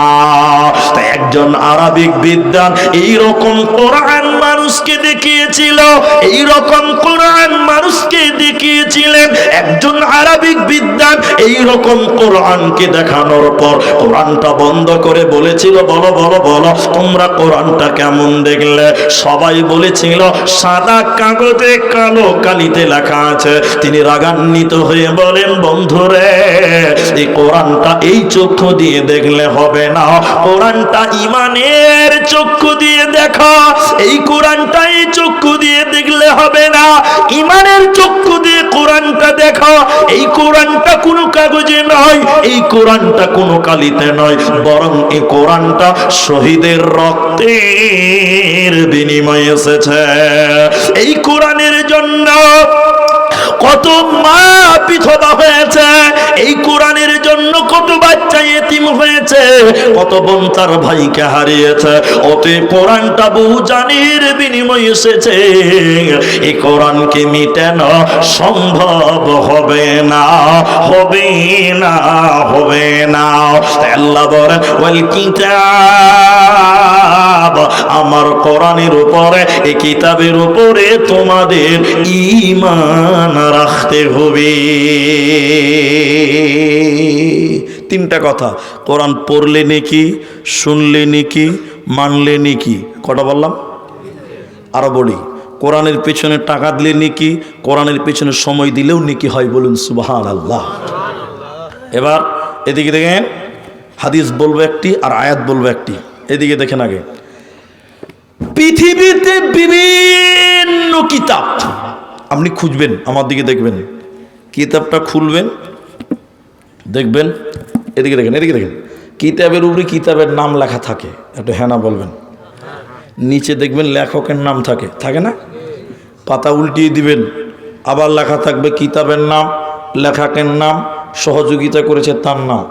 তাই একজন আরবিক বিদ্বান এইরকম কোরআন মানুষকে দেখিয়েছিল, এইরকম কোরআন মানুষকে দেখিয়েছিলেন। একজন আরবিক বিদ্বান এইরকম কোরআনকে দেখানোর পর কোরআনটা বন্ধ করে বলেছিল, বলো বলো বলো তোমরা কোরআনটা কেমন দেখলে? সবাই বলেছিল সাদা কাগজে কালো কালিতে লেখা আছে। তিনি রাগান্বিত হয়ে বলেন, বন্ধুরে, এই কোরআনটা এই চক্ষু দিয়ে দেখলে হবে না, কোরআনটা ইমানের চক্ষু দিয়ে দেখো। এই কোরআনটা এই চক্ষু দিয়ে দেখলে হবে না, ইমানের চক্ষু দিয়ে কোরআনটা দেখো। এই কোরআনটা কোনো কাগজে নয়, এই কোরআনটা কোনো কালিতে নয়, বরং এই কোরআনটা শহীদের রক্তের বিনিময়ে এসেছে। এই কোরআনের জন্য কত মা বিধবা হয়েছে এই কোরআনের জন্য, কত বাচ্চা এতিম হয়েছে, কত বোন তার ভাইকে হারিয়েছে। অতএব কোরআনটা বহু জানের বিনিময়ে এসেছে, এই কোরআনকে মিটানো সম্ভব হবে না, হবে না, হবে না। আল্লাহ বলেন ওয়াল কিতাব, আমার কোরআনের উপরে, এই কিতাবের উপরে তোমাদের ঈমান রাখতে হবে। তিনটা কথা, কোরআন পড়লে নেকি, শুনলে নেকি, মানলে নেকি। কটা বললাম? আরো বলি, কোরআনের পেছনে টাকা দিলে নেকি, কোরআনের পেছনে সময় দিলেও নেকি হয়। বলুন সুবহানাল্লাহ। এবার এদিকে দেখেন, হাদিস বলবো একটি আর আয়াত বলবো একটি। এদিকে দেখেন আগে, পৃথিবীতে বিভিন্ন কিতাব আপনি খুঁজবেন, আমার দিকে দেখবেন, কিতাবটা খুলবেন, দেখবেন, এদিকে দেখেন, এদিকে দেখেন, কিতাবের উপরে কিতাবের নাম লেখা থাকে, একটু হ্যাঁ না বলবেন। নিচে দেখবেন লেখকের নাম থাকে, থাকে না? পাতা উল্টিয়ে দিবেন, আবার লেখা থাকবে কিতাবের নাম, লেখকের নাম, সহযোগিতা করেছে তার নাম।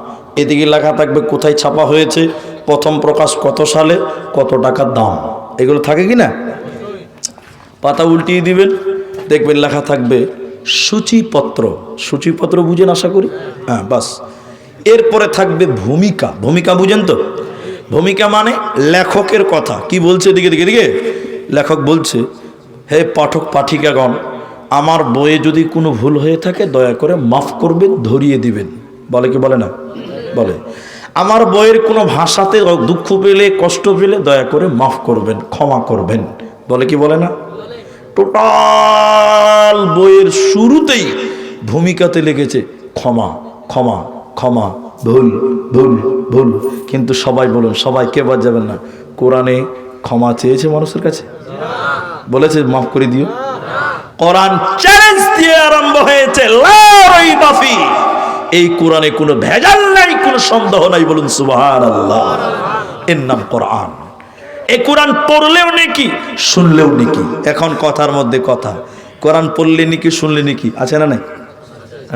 এদিকে লেখা থাকবে কোথায় ছাপা হয়েছে, প্রথম প্রকাশ কত সালে, কত টাকার দাম, এগুলো থাকে কি না? পাতা উল্টিয়ে দিবেন, দেখবেন লেখা থাকবে সূচিপত্র। সূচিপত্র বুঝেন আশা করি? হ্যাঁ, বাস। এরপরে থাকবে ভূমিকা। ভূমিকা বুঝেন তো? ভূমিকা মানে লেখকের কথা কি বলছে। দিকে দিকে দিকে লেখক বলছে, হে পাঠক পাঠিকাগণ, আমার বইয়ে যদি কোনো ভুল হয়ে থাকে দয়া করে মাফ করবেন, ধরিয়ে দিবেন। বলে কি বলে না? বলে। আমার বইয়ের কোনো ভাষাতে দুঃখ পেলে, কষ্ট পেলে দয়া করে মাফ করবেন, ক্ষমা করবেন। বলে কি বলে না? টোটাল বইয়ের শুরুতেই ভূমিকাতে লেগেছে ক্ষমা, ক্ষমা, ক্ষমা, ভুল, ভুল, ভুল। কিন্তু সবাই বলুন, সবাই কে বাদ যাবেন না, কোরআনে ক্ষমা চেয়েছে মানুষের কাছে? বলেছে মাফ করে দিও? কোরআন চ্যালেঞ্জ দিয়ে আরম্ভ হয়েছে, লা রাইবা ফি, এই কোরআনে কোনো ভেজাল নাই, কোনো সন্দেহ নাই। বলুন সুবহানাল্লাহ। এর নাম কোরআন। এই কোরআন পড়লেও নাকি, শুনলেও নাকি। এখন কথার মধ্যে কথা, কোরআন পড়লে নাকি, শুনলে নাকি আছে না? নাই?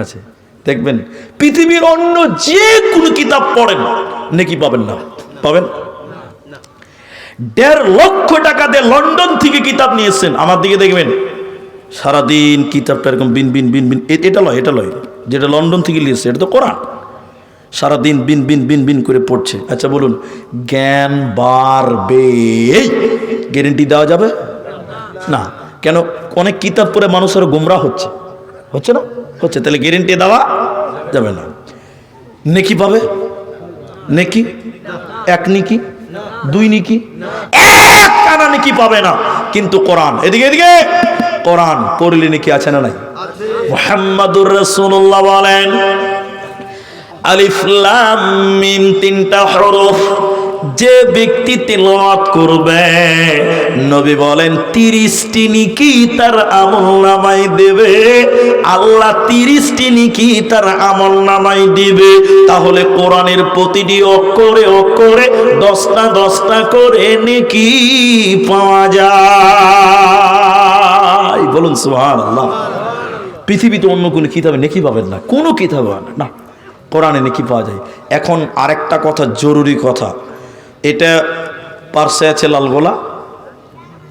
আছে। দেখবেন পৃথিবীর অন্য যে কোনো কিতাব পড়েন নাকি পাবেন না? পাবেন? 1.5 লক্ষ টাকা দিয়ে লন্ডন থেকে কিতাব নিয়েছেন, আমার দিকে দেখবেন সারাদিন কিতাবটা এরকম বিন বিন বিন বিন, এটা লয়, এটা লয়, যেটা লন্ডন থেকে নিয়েছে এটা তো কোরআন, সারাদিন বিন বিন বিন বিন করে পড়ছে। আচ্ছা বলুন, জ্ঞান বাড়বে গ্যারেন্টি দেওয়া যাবে না? কেন? অনেক কিতাব পড়ে মানুষের গোমরা হচ্ছে, হচ্ছে না? হচ্ছে। তাহলে গ্যারেন্টি দেওয়া যাবে না। নেকি পাবে? নেকি এক নেকি, 2 নেকি, 1 টানা নেকি পাবে না। কিন্তু কোরআন, এদিকে এদিকে, কোরআন পড়লে নেকি আছে না নাই? মুহাম্মাদুর রাসূলুল্লাহ বলেন, আলিফ লাম মিম 3টা হরফ যে ব্যক্তি তিলাওয়াত করবে, নবী বলেন 30টি নেকি তার আমলনামায় দেবে। আল্লাহ 30টি নেকি তার আমলনামায় দিবে। তাহলে কোরআনের প্রতিটি অক্ষরে অক্ষরে 10টা 10টা করে নেকি পাওয়া যায়। বলুন সুবহানাল্লাহ। পৃথিবীতে অন্য কোনো কিতাবে নেকি পাবেন না, কোনো কিতাবে না, কোরআনে নেকি পাওয়া যায়। এখন আরেকটা কথা, জরুরি কথা, এটা পার্শ্বে আছে লালগোলা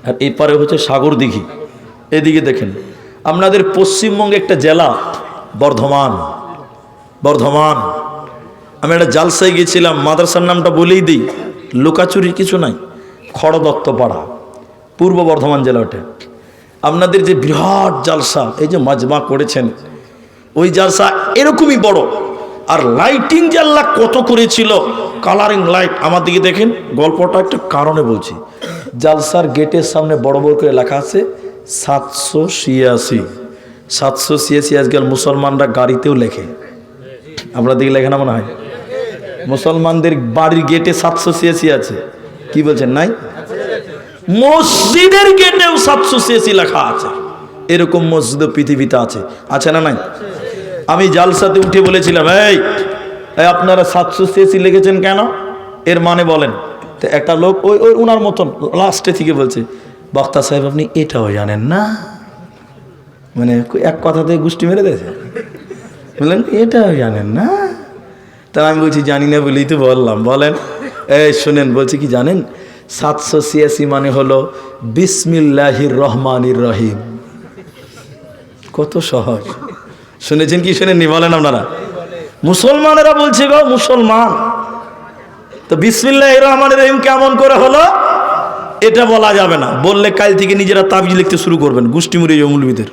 আর এই পারে হচ্ছে সাগর দিঘি। এদিকে দেখেন, আপনাদের পশ্চিমবঙ্গে একটা জেলা বর্ধমান, বর্ধমান। আমি একটা জালসায় গিয়েছিলাম, মাদ্রাসার নামটা বলেই দিই, লুকাচুরির কিছু নাই, খড়দত্তপাড়া, পূর্ব বর্ধমান জেলা। ওটা আপনাদের যে বিরাট জালসা, এই যে মাজমা করেছেন, ওই জালসা এরকমই বড়। আর লাইটিং যে আল্লাহ কত করেছিল, কালারিং লাইট। আমার দিকে দেখেন, গল্পটা একটা কারণে বলছি। জালসার গেটের সামনে বড় বড় করে লেখা আছে 786। 786 আজকাল মুসলমানরা গাড়িতেও লেখে, আপনার দিকে লেখে না মনে হয়? মুসলমানদের বাড়ির গেটে 786 আছে, কি বলছেন? নাই? মসজিদের গেটেও 786 লেখা আছে। এরকম মসজিদ পৃথিবীতে আছে, আছে না নাই? আমি জালসাতে উঠে বলেছিলাম, এই আপনারা 786 লিখেছেন কেন, এর মানে বলেন। তো একটা লোক ওই উনার মতন লাস্টে থেকে বলছে, বক্তা সাহেব আপনি এটাও জানেন না? মানে এক কথাতে গুষ্টি মেরে দিয়েছে। বললেন এটা জানেন না? তা আমি বলছি জানি না বলেই তো বললাম। বলেন এই শোনেন, বলছি কি জানেন? 786 মানে হলো বিসমিল্লাহির রহমানির রহিম। কত সহজ। শুনেছেন কি শুনেননি বলেন আপনারা? মুসলমানেরা বলছে গো, মুসলমান তো বিসমিল্লাহির রহমানির রহিম কেমন করে হলো এটা বলা যাবে না। বললে কাল থেকে নিজেরা তাবিজ লিখতে শুরু করবেন, গোষ্ঠী মুড়ি মৌলবীদের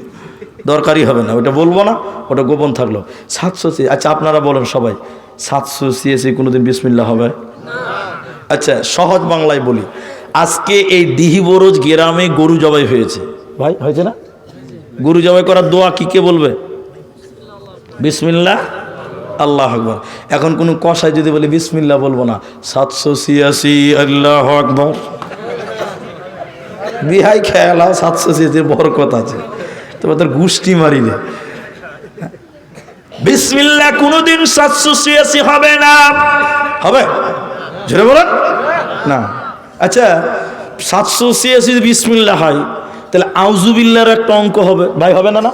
দরকারই হবে না। ওটা বলবো না, ওটা গোপন থাকলো। 786। আচ্ছা আপনারা বলেন সবাই, 786 কোনোদিন বিসমিল্লাহ হবে? আচ্ছা সহজ বাংলায় বলি, আজকে এই দিহিবরজ গ্রামে গরু জবাই হয়েছে, ভাই হয়েছে না? গরু জবাই করার দোয়া কি কে বলবে? বিসমিল্লাহ আল্লাহ আকবর। এখন কোনো কষাই যদি বলে বিসমিল্লাহ বলবো না, 786 আল্লাহ আকবর, বিহাই খেয়াল 786 বরকত আছে, তবে তোর গুষ্টি মারিলে। বিসমিল্লাহ কোনোদিন 786 হবে না। হবে? জোরে বলেন না। আচ্ছা 786 যদি বিসমিল্লাহ হয় তাহলে আউযুবিল্লাহর একটা অঙ্ক হবে, ভাই হবে না? না,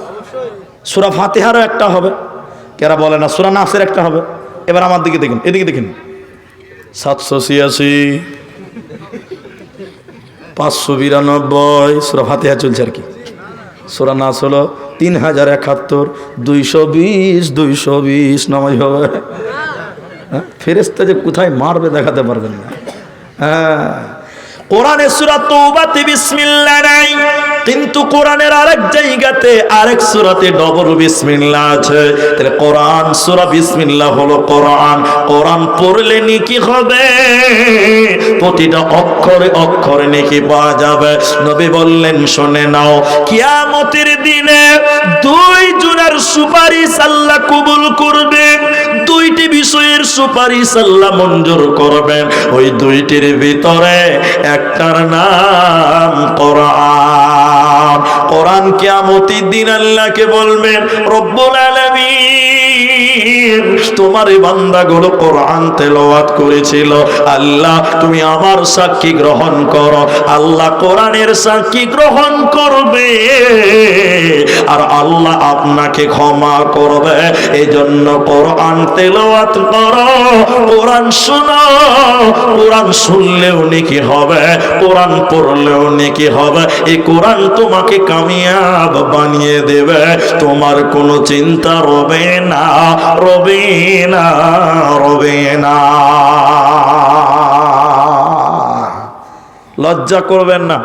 সূরা ফাতিহারও একটা হবে, কেরা বলে না, সূরা নাসের একটা হবে। এবার আমার দিকে দেখেন, এদিকে দেখেন, 786 592 সূরা ফাতিহা চলছে আর কি। সূরা নাস হলো 3071, 220 নামাজ হবে। ফেরেশতা যে কোথায় মারবে দেখাতে পারবেন না। হ্যাঁ, কোরআনে সূরা তওবাতে বিসমিল্লাহ নাই, কিন্তু কোরআনের আরেক জায়গাতে আরেক সূরাতে ডবল বিসমিল্লাহ আছে। তাহলে কোরআন সূরা বিসমিল্লাহ হলো কোরআন। কোরআন পড়লে নেকি হবে, প্রতিটা অক্ষরে অক্ষরে নেকি পাওয়া যাবে। নবী বললেন শুনে নাও, কিয়ামতের দিনে দুই জনের সুপারিশ আল্লাহ কবুল করবেন, দুইটি বিষয়ের সুপারিশ আল্লাহ মঞ্জুর করবেন। ওই দুইটির ভিতরে একটার নাম কোরআন। কোরআন কিয়ামতের দিন আল্লাহকে বলবেন, রব্বুল আলামিন তোমার এই বান্দাগুলো কোরআন তেলাওয়াত করেছিল, আল্লাহ তুমি আমার সাক্ষী গ্রহণ করো। আল্লাহ কোরআনের সাক্ষী গ্রহণ করবে আর আল্লাহ আপনাকে ক্ষমা করবে। এই জন্য কোরআন তেলাওয়াত করো, কোরআন শোনো। কোরআন শুনলেও নেকি হবে, কোরআন পড়লেও নেকি হবে। এই কোরআন তোমাকে কামিয়াব বানিয়ে দেবে, তোমার কোনো চিন্তা রবে না, রবে না, রবে না। লজ্জা করবেন না,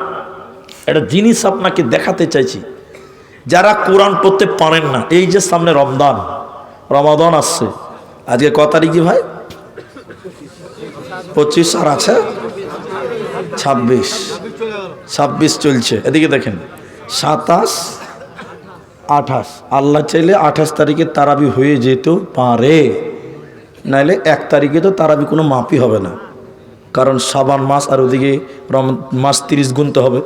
একটা জিনিস আপনাকে দেখাতে চাইছি। যারা কোরআন পড়তে পারেন না, এই যে সামনে রমাদান আসছে, আজকে ক তারিখে ভাই? 25 আর আছে 26 চলছে। এদিকে দেখেন 27, 28, আল্লাহ চাইলে 28 তারিখে তারাবি হয়ে যেতেও পারে, নাইলে 1 তারিখে তো তারাবি কোনো মাপই হবে না, কারণ শাবান মাস আর ওদিকে মাস 30 গুনতে হবে।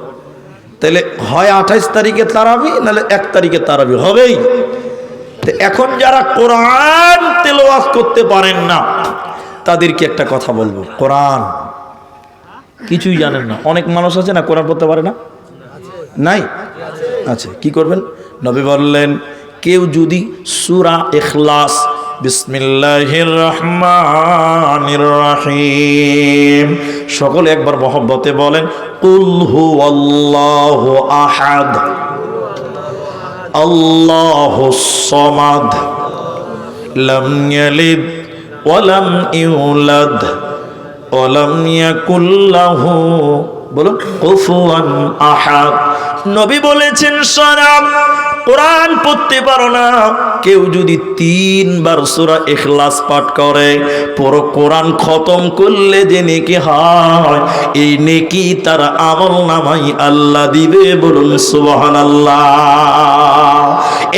তাহলে হয় 28 তারিখে তারাবি, নাহলে 1 তারিখে তারাবি হবেই। এখন যারা কোরআন তেলাওয়াত করতে পারেন না তাদেরকে একটা কথা বলবো, কোরআন কিছুই জানেন না। অনেক মানুষ আছে না কোরআন পড়তে পারে না, নাই? আচ্ছা কি করবেন? নবী বললেন, কেউ যদি সূরা ইখলাস বিসমিল্লাহির রহমানির রহিম সকলে একবার মহব্বতে বলেন, কুল হুয়াল্লাহু আহাদ আল্লাহুস সামাদ লাম ইয়ালিদ ওয়া লাম ইউলাদ ওয়া লাম ইয়াকুল লাহু বলুন কুফুয়ান আহাদ। নবী বলেছেন, শোনাম, কোরআন পড়তে পারো না, কেউ যদি 3 বার সূরা ইখলাস পাঠ করে, পুরো কোরআন খতম করলে যে নেকি হয়, এই নেকি তার আমল নামাই আল্লাহ দিবে। বলুন সুবহানাল্লাহ।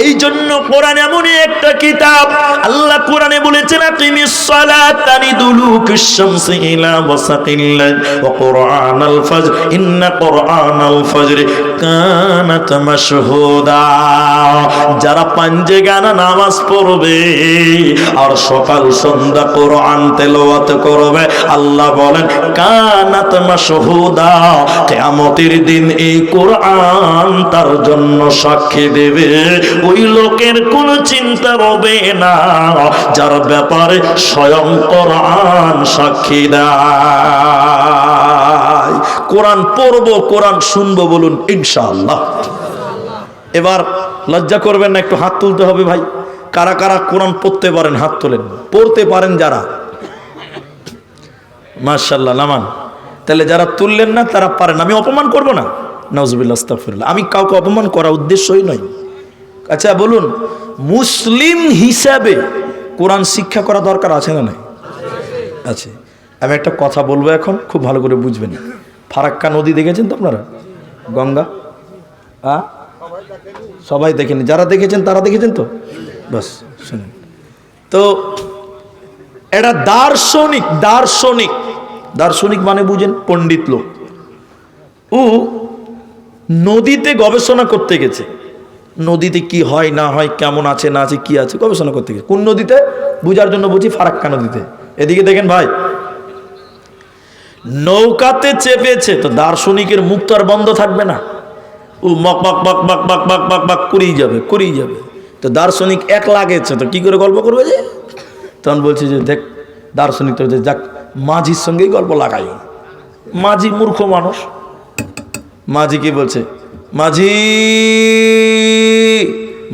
এই জন্য কোরআন এমনই একটা কিতাব, আল্লাহ কোরআনে বলেছেন, আকিমিস সালাতা লিদুলুকিশ শামসি ইলা ওয়াসাকিল লাইল ওয়া কুরআনাল ফাজর ইন্না কুরআনাল ফাজরি কানাত মাশহুদা। যারা পাঞ্জে গানা নামাজ পড়বে আর সকাল সন্ধ্যা কোরআন তেলাওয়াত করবে, আল্লাহ বলেন কানাত মাশহুদা, কিয়ামতের দিন এই কোরআন তার জন্য সাক্ষী দেবে। ওই লোকের কোনো চিন্তা হবে না যার ব্যাপারে স্বয়ং কোরআন সাক্ষী দেয়। কোরআন পড়বো, কোরআন শুনবো, বলুন ইনশাআল্লাহ। এবার লজ্জা করবেন না, একটু হাত তুলতে হবে ভাই। কারা কারা কোরআন পড়তে পারেন হাত তোলেন। পড়তে পারেন যারা, মাশাআল্লাহ নামান। তাহলে যারা তুললেন না তারা পারেন। আমি অপমান করব না, নাউজুবিল্লাহ আস্তাগফিরুল্লাহ। আমি কাউকে অপমান করা উদ্দেশ্যই নয়। আচ্ছা বলুন, মুসলিম হিসাবে কোরআন শিক্ষা করা দরকার আছে না নাই? আছে। আমি একটা কথা বলবো এখন, খুব ভালো করে বুঝবেন। ফারাক্কা নদী দেখেছেন তো আপনারা? গঙ্গা সবাই দেখেনি, যারা দেখেছেন তারা দেখেছেন তো? বাস শুনেন তো, এটা দার্শনিক। দার্শনিক দার্শনিক মানে বুঝেন, পণ্ডিত লোক। ও নদীতে গবেষণা করতে গেছে, নদীতে কি হয় না হয়, কেমন আছে না আছে, কি আছে, গবেষণা করতে গেছে। কোন নদীতে? বুঝার জন্য বুঝি, ফারাক্কা নদীতে। এদিকে দেখেন ভাই, নৌকাতে চেপেছে তো দার্শনিকের মুখ তো আর বন্ধ থাকবে না। ও মক মক মক মক মক মক মক মক করেই যাবে, করেই যাবে। তো দার্শনিক এক লাগেছে তো কি করে গল্প করবে যে? তখন বলছে যে দেখ, দার্শনিক তো যাক মাঝির সঙ্গেই গল্প লাগাই। মাঝি মূর্খ মানুষ। মাঝি কি বলছে? মাঝি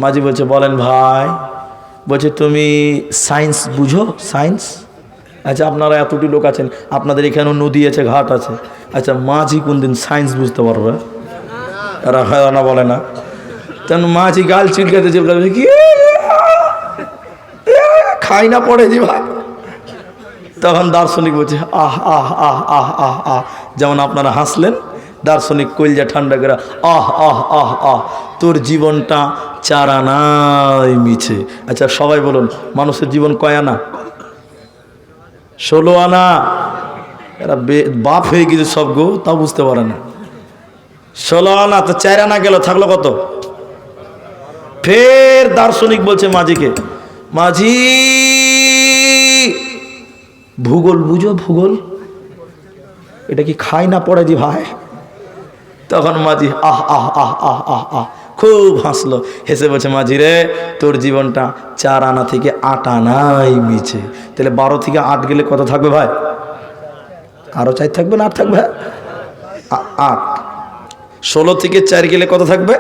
মাঝি বলছে বলেন ভাই। বলছে তুমি সায়েন্স বুঝো? সায়েন্স? আচ্ছা আপনারা এতটি লোক আছেন, আপনাদের এখানেও নদী আছে, ঘাট আছে। আচ্ছা মাঝি কোনদিন সায়েন্স বুঝতে পারবে? এরা হয় না, বলে না। তখন মাঝি গাল চিলকাতে চিলকাতে কি খাই না পড়ে যে ভাই। তখন দার্শনিক বলছে আহ আহ আহ আহ আহ আহ, যেমন আপনারা হাসলেন। দার্শনিক কলজা ঠান্ডা করে আহ আহ আহ আহ, তোর জীবনটা 4 আনাই মিছে। আচ্ছা সবাই বলুন, মানুষের জীবন কয় আনা? 16 আনা। এরা বাপ হয়ে গেছে সব গো, তা বুঝতে পারে না। 16 আনা তো 4 আনা গেল, থাকলো কত? ফের দার্শনিক বলছে মাঝিকে, মাঝি ভূগোল বুঝো? ভূগোল এটা কি খাই না পড়ে দি ভাই? তখন মাঝি আহ আহ আহ আহ আহ আহ খুব হাসলো, হেসে বলছে মাঝি রে, তোর জীবনটা 4 আনা থেকে 8 আনাই মিছে। তাহলে 12 থেকে 8 গেলে কত থাকবে ভাই? আরো 4 থাকবে না 8 থাকবে? 8। 16 থেকে 4 গেলে কত থাকবে?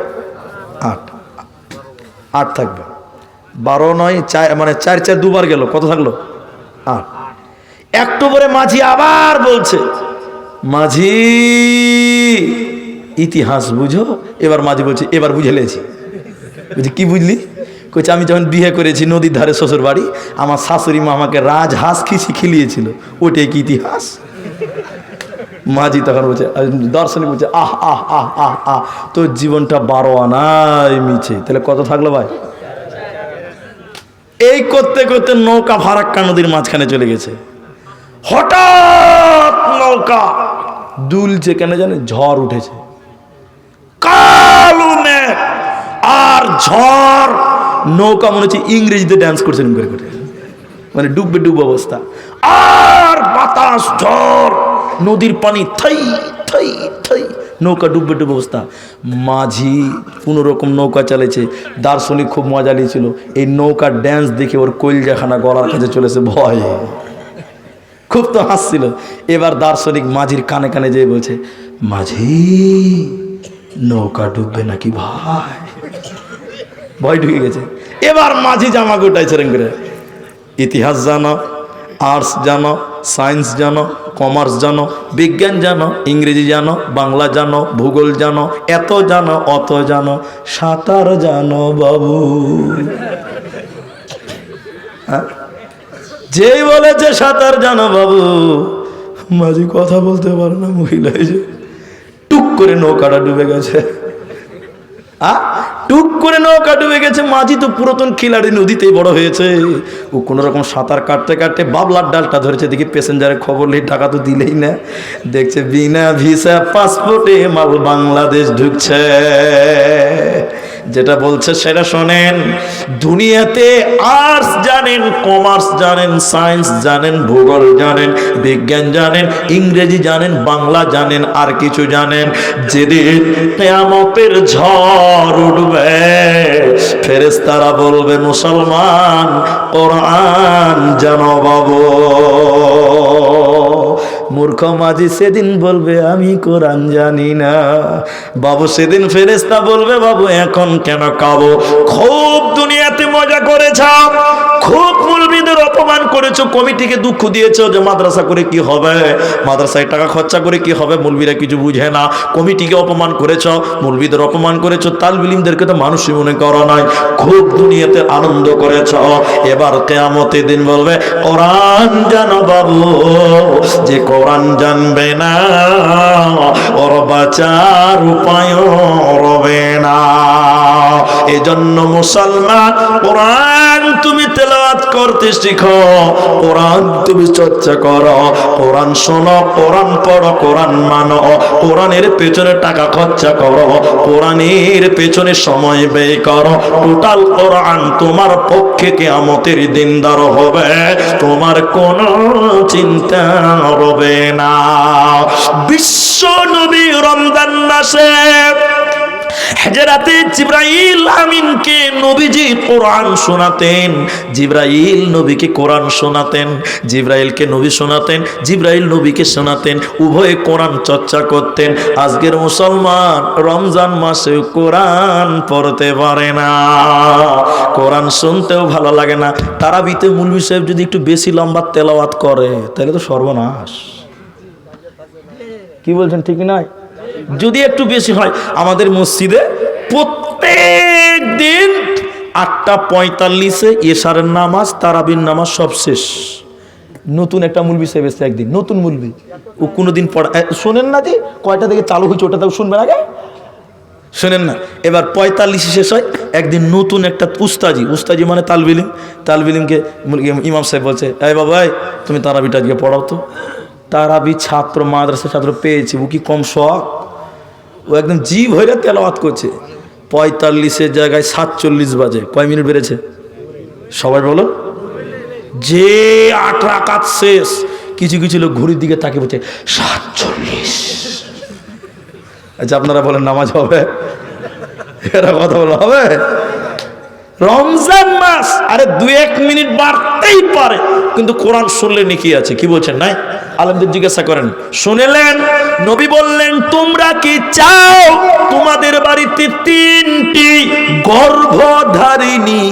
8 থাকবে। 12 নয় 4, মানে 4 4 দুবার গেল, কত থাকলো? 8। একটু পরে মাঝি আবার বলছে, মাঝি ইতিহাস বুঝো? এবার মাঝি বলছে এবার বুঝে লেছি। বলছি কি বুঝলি? কইছে আমি যখন বিয়ে করেছি নদীর ধারে শ্বশুর বাড়ি, আমার শাশুড়ি মা আমাকে রাজহাঁস খিলিয়েছিল, ওটাই কি ইতিহাস? মাঝি তখন বলছে, দর্শনী বলছে আহ আহ আহ আহ আহ, তোর জীবনটা 12 আনাই মিছে। তাহলে কত থাকলো ভাই? এই করতে করতে নৌকা ফারাক্কা নদীর মাঝখানে চলে গেছে। হঠাৎ নৌকা দুলছে, কেন জানে? ঝড় উঠেছে, কালো মেঘ আর ঝড়। নৌকা মনে হচ্ছে ইংরেজিতে ড্যান্স করছে করে করে, মানে ডুববে ডুব অবস্থা। আর বাতাস, ঝড়, নদীর পানি থাই থাই থাই, নৌকা ডুববে ডুব অবস্থা। মাঝি কোনো রকম নৌকা চালিয়েছে। দার্শনিক খুব মজা নিয়েছিল। এই নৌকার ড্যান্স দেখে ওর কলজাখানা গলার কাছে চলেছে ভয়ে, খুব তো হাসছিল। এবার দার্শনিক মাঝির কানে কানে যেয়ে বলছে, মাঝি নৌকা ডুববে নাকি ভাই? ভয় ঢুকে গেছে। এবার মাঝি জামা গোটাইছে রেন করে, ইতিহাস জানো, আর্টস জানো, সায়েন্স জানো, কমার্স জানো, বিজ্ঞান জানো, ইংরেজি জানো, বাংলা জানো, ভূগোল জানো, এত জানো অত জানো, সাঁতার জানো বাবু। হ্যাঁ, যেই বলেছে সাঁতার জানো বাবু, মাঝি কথা বলতে পারে না, মহিলা এসে টুক করে নৌকাটা ডুবে গেছে। টুক করে নৌকা ডুবে গেছে। মাঝি তো পুরাতন খিলাড়ি, নদীতেই বড় হয়েছে। ও কোন রকম সাঁতার কাটতে কাটতে বাবলার ডালটা ধরেছে। দেখি প্যাসেঞ্জারের খবর নেই, টাকা তো দিলেই না। দেখছে বিনা ভিসা পাসপোর্টে মাল বাংলাদেশ ঢুকছে। যেটা বলছে সেটা শোনেন। দুনিয়াতে আর্টস জানেন, কমার্স জানেন, সায়েন্স জানেন, ভূগোল জানেন, বিজ্ঞান জানেন, ইংরেজি জানেন, বাংলা জানেন, আর কিছু জানেন, যেদিন কিয়ামতের ঝড় উঠবে ফেরেশতারা বলবে মুসলমান কোরআন জানো বাবু। মূর্খ মাঝি সেদিন বলবে আমি কোরআন জানি না বাবু। সেদিন ফেরেশতা বলবে বাবু এখন কেন কাবো? খুব দুনিয়াতে মজা করেছ, খুব মুলবিদের অপমান করেছো, কমিটিকে দুঃখ দিয়েছো যে মাদ্রাসা করে কি হবে, মাদ্রাসায় টাকা খরচা করে কি হবে, মুলবিরা কিছু বুঝে না। কমিটিকে অপমান করেছ, মুলবিদের অপমান করেছো, তালবে ইলমদেরকে তো মানুষই মনে করো নাই। খুব দুনিয়াতে আনন্দ করেছ, এবার কিয়ামতের দিন বলবে কোরআন জানো বাবু। যে কোরআন জানবে না ওর বাঁচার উপায় রবে না। এজন্য মুসলমান কোরআন তুমি তেলাওয়াত করতে শিখো, কোরআন তুমি চর্চা করো, কোরআন শোনো, কোরআন পড়ো, কোরআন মানো, কোরআনের পেছনে টাকা খরচা করো, কোরআনের পেছনে সময় ব্যয় করো। টোটাল কোরআন তোমার পক্ষে কিয়ামতের দিন দাঁড় হবে, তোমার কোনো চিন্তা হবে না। বিশ্ব নবী রমজান মাসে হেজরাতে জিবরাইল আমিনকে নবীজি কোরআন শোনাতেন, জিবরাইল নবীকে কোরআন শোনাতেন, জিবরাইলকে নবী শোনাতেন, জিবরাইল নবীকে শোনাতেন, উভয়ে কোরআন চর্চা করতেন। আজকের মুসলমান রমজান মাসে কোরআন পড়তে পারে না, কোরআন শুনতেও ভালো লাগে না। তারাবিতে মৌলভী সাহেব যদি একটু বেশি লম্বা তেলাওয়াত করে তাহলে তো সর্বনাশ। কি বলছেন ঠিক নয়? যদি একটু বেশি হয়, আমাদের মসজিদে প্রত্যেক দিন 8:45-এ এশারের নামাজ, তারাবির নামাজ সব শেষ। নতুন একটা মুলবি সাহেব এসেছে একদিন, নতুন মুলবি, ও কোনোদিন পড়া শোনেন না, যে কয়টা থেকে চালু হয়েছে ওটা তাও শুনবেন আগে, শোনেন না। এবার 45 শেষ হয়, একদিন নতুন একটা উস্তাজি, উস্তাজি মানে তালবিলিম, তালবিলিমকে ইমাম সাহেব বলছে এই বাবা তুমি তারাবিটা আজকে পড়াও তো। তারাবি ছাত্র, মাদ্রাসা ছাত্র পেয়েছি, ও কি কম শখ? ও একদম জিভ হয়ে তেলাওয়াত করছে। 45-এর জায়গায় 47 বাজে। কয় মিনিট বেড়েছে সবাই বলো? যে 8 রাকাত শেষ, কিছু কিছু লোক ঘড়ির দিকে তাকিয়ে বলছে 47। আচ্ছা আপনারা বলেন নামাজ হবে? এরা কথা বলা হবে? রমজান মাস, আরে 2-1 মিনিট বাড়তেই পারে, কিন্তু কোরআন শুনলে নেকি আছে। কি বলছেন? নাই আলেমদের জিজ্ঞাসা করেন। শুনেলেন নবী বললেন তোমরা কি চাও তোমাদের বাড়িতে 3টি গর্ভধারিণী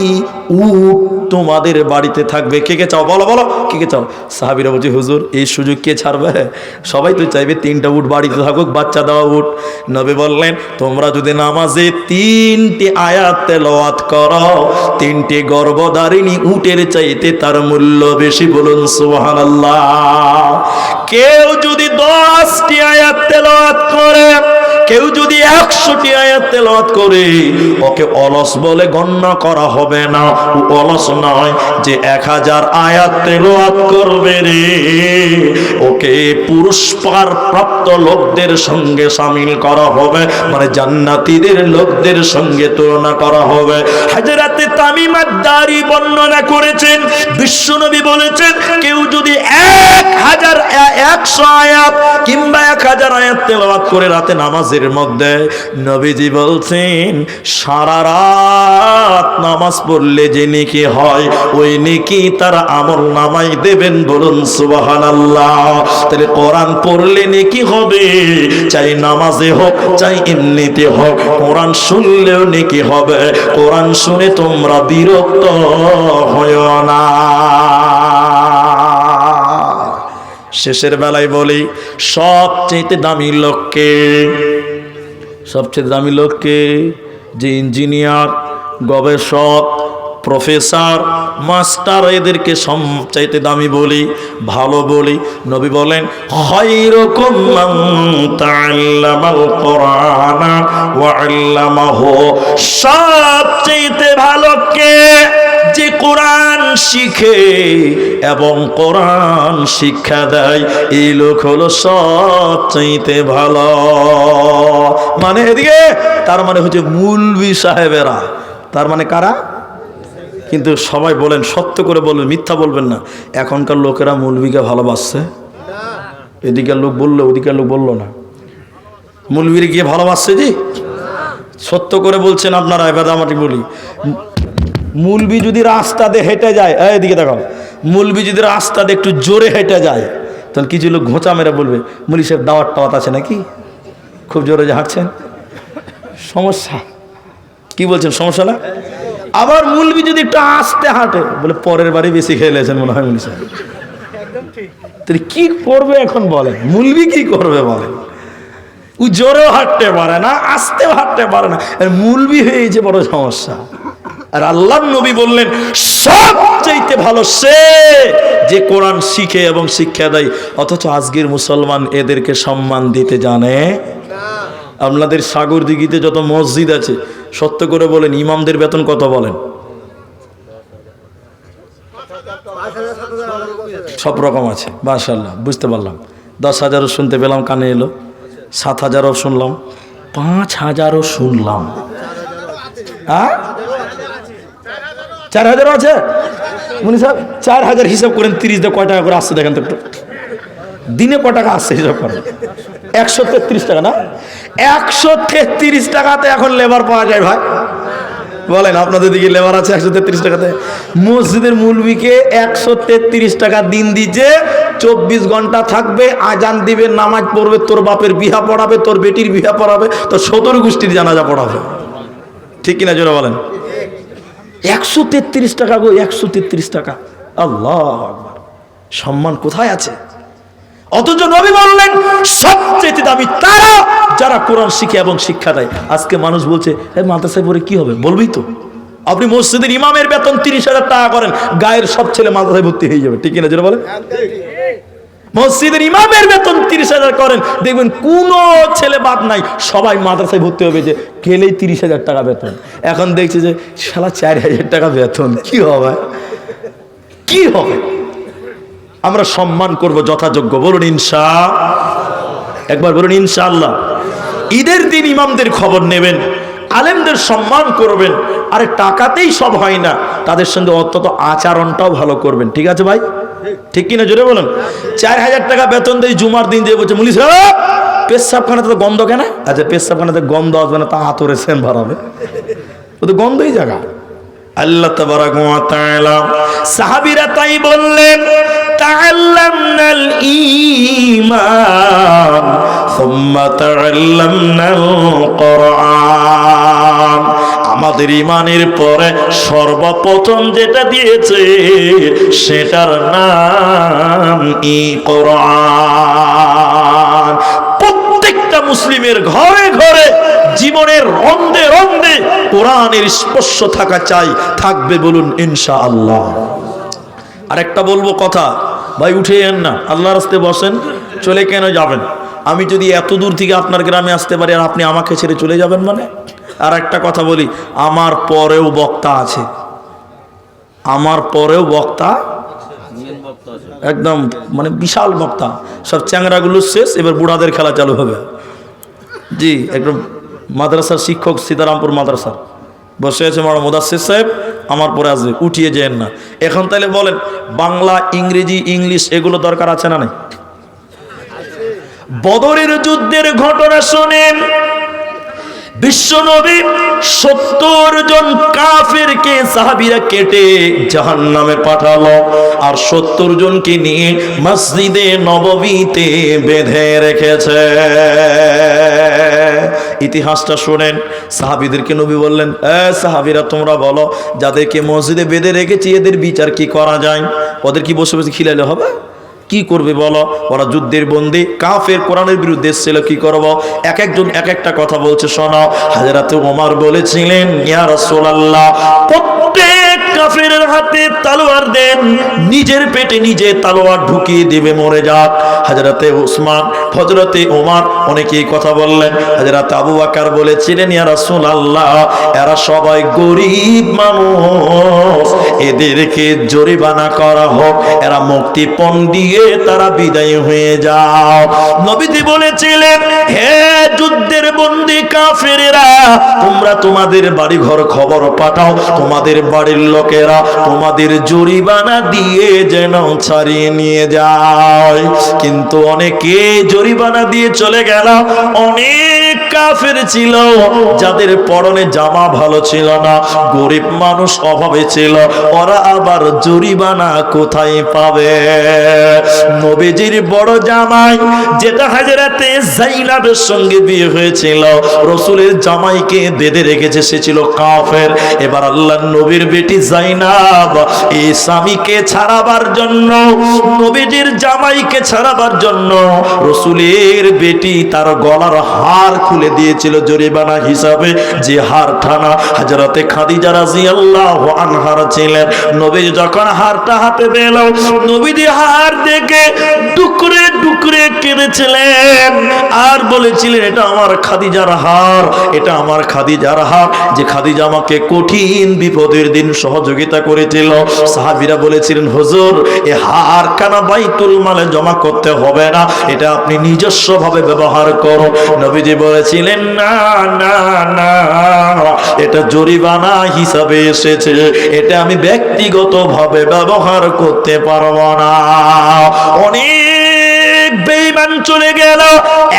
উট তোমাদের বাড়িতে থাকবে? কে কে চাও? বলো বলো, কে কে চাও? সাহাবীরা বলছে হুজুর এই সুযোগ কে ছাড়বে? সবাই তো চাইবে 3টা উট বাড়িতে থাকুক, বাচ্চা দেওয়া উট। নবী বললেন তোমরা যদি নামাজে 3টি আয়াত তেলাওয়াত করো, 3টি গর্ভধারিণী উটের চাইতে তার মূল্য বেশি। বলুন সুবহানাল্লাহ। কেউ যদি 10টি আয়াত তেলাওয়াত করে, কেউ যদি 100টি আয়াত তেলাওয়াত করে, ওকে অলস বলে গণ্য করা হবে না। ও অলস নয় যে 1000 আয়াত তেলাওয়াত করবে রে, ওকে পুরস্কার প্রাপ্ত লোকদের সঙ্গে শামিল করা হবে, মানে জান্নাতীদের লোকদের সঙ্গে তুলনা করা হবে। হযরতে তামিম আদ-দারি বর্ণনা করেছেন, বিশ্বনবী বলেছেন কেউ যদি 100 আয়াত কিংবা 1000 আয়াত তেলাওয়াত করে রাতে নামাজের মধ্যে, নবীজি বলছেন সারা রাত নামাজ পড়লে যে নেকি হয় ওই নেকি তার আমল নামায় দেবেন। বলুন সুবহানাল্লাহ। তাহলে কোরআন পড়লে নেকি হবে, চাই নামাজে হোক চাই এমনিতে হোক, কোরআন শুনলেও নেকি হবে। কোরআন শুনে তোমরা বিরক্ত হয়ো না। শেষের বেলায় বলি সবচেয়ে দামি লোককে, সবচেয়ে দামি লোককে যে ইঞ্জিনিয়ার, গবেষক, প্রফেসর, মাস্টার, এদেরকে সবচাইতে দামি বলি, ভালো বলি। নবী বলেন খায়রুকুম মান তাআল্লামাল কুরআনা ওয়া আল্লামাহু। সবচাইতে ভালো কে? যে কোরআন শিখে এবং কোরআন শিক্ষা দেয়, এই লোক হলো সবচাইতে ভালো। মানে এদিকে তার মানে হচ্ছে মৌলভী সাহেবেরা, তার মানে কারা? কিন্তু সবাই বলেন, সত্য করে বলবেন, মিথ্যা বলবেন না। এখনকার লোকেরা মৌলভীকে ভালোবাসছে? এদিকের লোক বললো, ওদিকের লোক বললো না। মৌলভীর গিয়ে ভালোবাসছে জি? সত্য করে বলছেন আপনারা, এবার আমাকে বলি, মৌলভী যদি রাস্তা দিয়ে হেঁটে যায়, এদিকে দেখাও, মৌলভী যদি রাস্তা দিয়ে একটু জোরে হেঁটে যায়, তখন কিছু লোক ঘোঁচা মেরে বলবে, মৌলভী সাহেব দাওয়াত টাওয়াত আছে নাকি, খুব জোরে যে হাঁটছেন, সমস্যা। কি বলছেন, সমস্যা না? আবার মৌলভী যদি একটু আস্তে হাঁটে, বলে পরের বাড়ি বেশি খেয়ে লেছেন মনে হয় মৌলভী সাহেব। তাহলে কি করবে এখন বলেন, মৌলভী কি করবে বলেন? ও জোরেও হাঁটতে পারে না, আস্তেও হাঁটতে পারে না, মৌলভী হয়েছে বড় সমস্যা। আর আল্লাহর নবী বললেন, সবচাইতে ভালো সে যে কোরআন শিখে এবং শিক্ষা দেয়। অথচ আজকের মুসলমান এদেরকে সম্মান দিতে জানে। আপনাদের সাগর দিঘিতে যত মসজিদ আছে, সত্য করে বলেন, ইমামদের বেতন কত বলেন? সব রকম আছে, মাশাআল্লাহ, বুঝতে পারলাম। 10,000ও শুনতে পেলাম, কানে এলো। 7,000ও শুনলাম, 5,000ও শুনলাম। 4,000ও আছে? উনি সাহেব 4,000 হিসাব করেন, 30 দিয়ে কয় টাকা করে আসছে দেখেন তো একটু। দিনে কয় টাকা আসছে হিসাব করেন? 133 টাকা না? 133 টাকাতে এখন লেবার পাওয়া যায় ভাই? বলেন, আপনাদের দিকে লেবার আছে 133 টাকাতে? মসজিদের মৌলভীকে 133 টাকা দিন দিচ্ছে, 24 ঘন্টা থাকবে, আজান দিবে, নামাজ পড়বে, তোর বাপের বিহা পড়াবে, তোর বেটির বিহা পড়াবে, তোর 17 গোষ্ঠীর জানাজা পড়াবে। ঠিক কিনা জোরে বলেন? 133 টাকা গো, 133 টাকা। আল্লাহ আকবার, সম্মান কোথায় আছে? অথচ নবী বললেন, সবচেয়ে দামি তারা যারা কোরআন শিখে এবং শিক্ষা দেয়। আজকে মানুষ বলছে, মাদ্রাসায় পড়ে কি হবে? বলবি তো, আপনি মসজিদের ইমামের বেতন 30,000 টাকা করেন, গায়ের সব ছেলে মাদ্রাসায় ভর্তি হয়ে যাবে। ঠিক কিনা জোরে বলেন? মসজিদের ইমামের বেতন 30,000 করেন, দেখবেন কোন ছেলে বাদ নাই, সবাই মাদ্রাসায় ভর্তি হবে, যে গেলেই 30,000 টাকা বেতন। এখন দেখছে যে শালা 4,000 টাকা বেতন, কি হবে? কি হবে? আমরা সম্মান করব যথাযোগ্য। বলুন ইনশাআল্লাহ, একবার বলুন ইনশাআল্লাহ। ঈদের দিন ইমামদের খবর নেবেন, আলেমদের সম্মান করবেন। আরে টাকাতেই সব হয় না, তাদের সঙ্গে অন্তত আচরণটাও ভালো করবেন। ঠিক আছে ভাই? ঠিক কিনা জোরে বলুন? 4,000 টাকা বেতন দেয়, জুমার দিন দিয়ে বলছে, মুলি সাহেব পেশাবখানাতে তো গন্ধ কেন? আচ্ছা, পেশাবখানাতে গন্ধ আসবে না, তা হাতরে সেন ভরাবে, ও তো গন্ধই জায়গা। আল্লাহ তাবারাক ওয়া তাআলা, সাহাবীরা তাই বললেন, তাআল্লামনাল ঈমান সুম্মা তাআল্লামনাল কোরআন। আমাদের ঈমানের পরে সর্বপ্রথম যেটা দিয়েছে সেটার নাম কোরআন। প্রত্যেকটা মুসলিমের ঘরে ঘরে, জীবনের রন্ধে রন্ধে কোরআনের স্পর্শ থাকা চাই, থাকবে। বলুন ইনশাআল্লাহ। আরেকটা বলবো কথা, ভাই উঠে যান না, আল্লাহর রাস্তায় বসেন, চলে কেন যাবেন? আমি যদি এত দূর থেকে আপনার গ্রামে আসতে পারি আর আপনি আমাকে ছেড়ে চলে যাবেন মানে? আর একটা কথা বলি, আমার পরেও বক্তা আছে, আমার পরেও বক্তা, একদম মানে বিশাল বক্তা। সব চ্যাংরাগুলো শেষ, এবার বুড়াদের খেলা চালু হবে। জি, একদম মাদ্রাসার শিক্ষক, সীতারামপুর মাদ্রাসার বসে আছে মারা মুদাসসির সাহেব, আমার পরে আসবে, উঠিয়ে যেন না। এখন তাহলে বলেন, বাংলা, ইংরেজি, ইংলিশ এগুলো দরকার আছে না নাই? বদরের যুদ্ধের ঘটনা শোনেন, বিশ্বনবী 70 জন কাফেরকে সাহাবীরা কেটে জাহান্নামে পাঠালো, আর 70 জনকে নিয়ে মসজিদে নববীতে বেঁধে রেখেছে। ইতিহাসটা শুনেন। সাহাবীদেরকে নবী বললেন, সাহাবীরা তোমরা বলো, যাদেরকে মসজিদে বেঁধে রেখেছি এদের বিচার কি করা যায়? ওদের কি বসে বসে খিলাইলে হবে? কি করবে বলো? ওরা যুদ্ধের বন্দী, কাফের, কোরআনের বিরুদ্ধে এসেছিল, কি করব? এক একজন এক একটা কথা বলছে, শোনো। হযরত ওমর বলেছিলেন, ইয়া রাসূলুল্লাহ, প্রত্যেক কাফেরের হাতে তলোয়ার দেন, নিজের পেটে নিজে তলোয়ার ঢুকিয়ে দিবে, মরে যাক। হযরতে উসমান, হযরতে ওমর অনেকেই কথা বললেন। হযরত আবু বকর বলেছিলেন, ইয়া রাসূলুল্লাহ, এরা সবাই গরিব মানুষ, এদেরকে জরিমানা করা হোক, এরা মুক্তিপণ দিয়ে তারা বিদায় হয়ে যাও। নবীজি বলেছিলেন, হে যুদ্ধের বন্দী কাফেরেরা, তোমরা তোমাদের বাড়ি ঘর খবর পাঠাও, তোমাদের বাড়ির লোকেরা তোমাদের জরিমানা দিয়ে যেন ছাড়িয়ে নিয়ে যায়। কিন্তু অনেকে জরিমানা দিয়ে চলে গেল। অনেক কাফের ছিল যাদের পরনে জামা ভালো ছিল না, গরিব মানুষ, অভাবে ছিল, ওরা আবার জরিমানা কোথায় পাবে? নবীজির বড় জামাই, যেটা হযরতে যায়েনাবের সঙ্গে বিয়ে হয়েছিল, রাসূলের জামাইকে বেঁধে রেখেছে, সে ছিল কাফের। এবার আল্লাহর নবীর বেটি যায়েনাব এই স্বামীকে ছাড়াবার জন্য, নবীজির জামাইকে ছাড়াবার জন্য রাসূলের বেটি তার গলার হার খুলে দিয়েছিল জরিমানা হিসাবে। যে হার টানা হযরতে খাদিজা রাদিয়াল্লাহু আনহা ছিলেন। নবীজি যখন হারটা হাতে পেল, নবীজি হার দেখে টুকরে টুকরে কেঁদেছিলেন আর বলেছিলেন, এটা আমার খাদিজার হার, এটা আমার খাদিজার হার, যে খাদিজা আমাকে কঠিন বিপদের দিন সহযোগিতা করেছিল। সাহাবীরা বলেছিলেন, হুজুর, এই হার কানা বাইতুল মালে জমা করতে হবে না, এটা আপনি নিজস্ব ভাবে ব্যবহার করো। নবীজি বলেছিলেন, না না না, এটা জরিমানা হিসাবে এসেছে, এটা আমি ব্যক্তিগত ভাবে ব্যবহার করতে পারবো না। অনেক বেঈমান চলে গেল,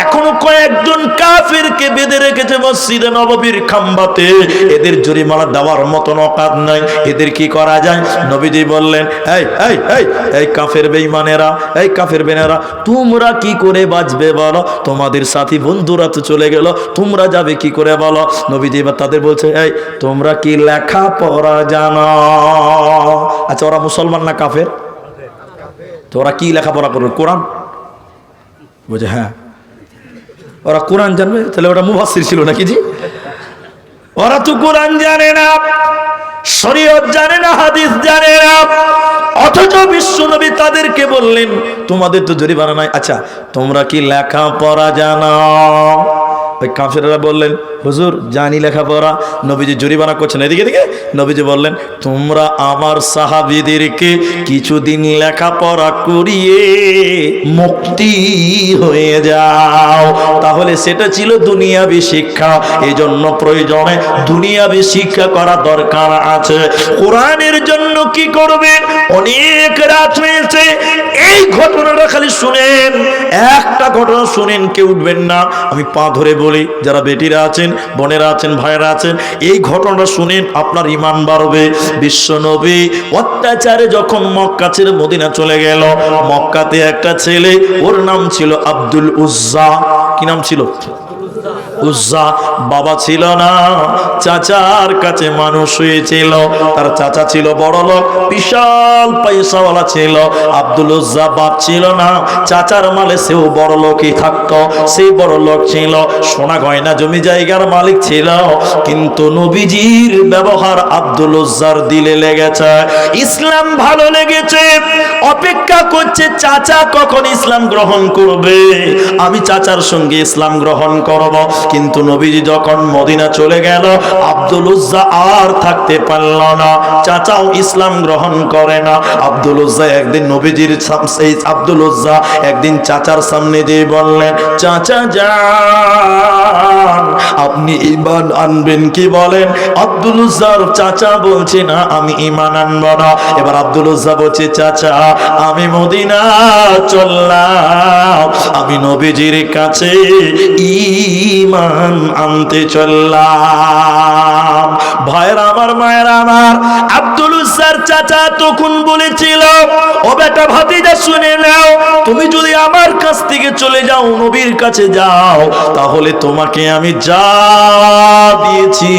এখনো কয়েকজন কাফেরকে বেঁধে রেখেছে মসজিদে নববীর খাম্বাতে। এদের জরিমানা দেওয়ার মতন অকাত নাই, এদের কি করা যায়? নবীজি বললেন, এই এই এই এই কাফের বেঈমানেরা, এই কাফের বেঈমানেরা, তোমরা কি করে বাঁচবে বলো? তোমাদের সাথী বন্ধুরা তো চলে গেল, তোমরা যাবে কি করে বলো? নবীজি এবার তাদের বলছে, এই তোমরা কি লেখাপড়া জানো? আচ্ছা, ওরা মুসলমান না কাফের? তো ওরা কি লেখাপড়া করবে? কোরআন বুঝে? হ্যাঁ, ওরা কোরআন জানবে, তাহলে ওরা মুফাসসির ছিল নাকি? জি, ওরা তো কোরআন জানে না, শরীয়ত জানে না, হাদিস জানে না। অথচ বিশ্বনবী তাদেরকে বললেন, তোমাদের তো জরিমানা নাই, আচ্ছা তোমরা কি লেখাপড়া জানো? ওই কাফেররা বললেন, হুজুর জানি লেখাপড়া। নবীজি জরিমানা করছেন, এদিকে দিকে। নবীজি বললেন, তোমরা আমার সাহাবীদেরকে কিছুদিন লেখাপড়া করিয়ে মুক্তি হয়ে যাও। তাহলে সেটা ছিল দুনিয়াবি শিক্ষা। এই জন্য প্রয়োজনে দুনিয়াবি শিক্ষা করা দরকার আছে। কোরআনের জন্য কি করবে? অনেক রাত হয়েছে, এই ঘটনাটা খালি শুনেন, একটা ঘটনা শুনেন, কেউ উঠবেন না। আমি পা ধরে বলি, যারা বেটিরা আছেন, বোনেরা আছেন, ভাইয়েরা আছেন, এই ঘটনাটা শুনেন, আপনার ঈমান বাড়বে। বিশ্বনবী অত্যাচারে যখন মক্কা ছেড়ে মদিনা চলে গেল, মক্কাতে একটা ছেলে, ওর নাম ছিল আব্দুল উজ্জা। কি নাম ছিল? উজ্জা। বাবা ছিল না, চাচার কাছে মানুষ হয়েছিল। তার চাচা ছিল বড় লোক, বিশাল পয়সাওয়ালা ছিল। আব্দুল উজ্জা বাপ ছিল না, চাচার মালে সেও বড় লোকই থাকতো, সেই বড় লোক ছিল, সোনা গয়না জমি জায়গার মালিক ছিল। কিন্তু নবীজির ব্যবহার আব্দুল উজ্জার দিলে লেগেছে, ইসলাম ভালো লেগেছে, অপেক্ষা করছে চাচা কখন ইসলাম গ্রহণ করবে, আমি চাচার সঙ্গে ইসলাম গ্রহণ করব। কিন্তু নবীজি যখন মদিনা চলে গেল, আব্দুল উজ্জা আর থাকতে পারল না, চাচাও ইসলাম গ্রহণ করে না। আব্দুল উজ্জা একদিন নবীজির আব্দুল উজ্জা একদিন চাচার সামনে যেয়ে বললেন, চাচা যান, আপনি ঈমান আনবেন কি বলেন? আব্দুল উজ্জার চাচা বলছে, না আমি ঈমান আনব না। এবার আব্দুল উজ্জা বলছে, চাচা আমি মদিনা চললাম, আমি নবীজির কাছে ঈমান আনতে চললাম। ভাইরা আমার, মায়েরা আমার, আব্দুল উজ্জার চাচা তখন বলেছিল, ও বেটা ভাতিজা শুনে নাও, তুমি যদি আমার কাছ থেকে চলে যাও, নবীর কাছে যাও, তাহলে তোমাকে আমি যা দিয়েছি,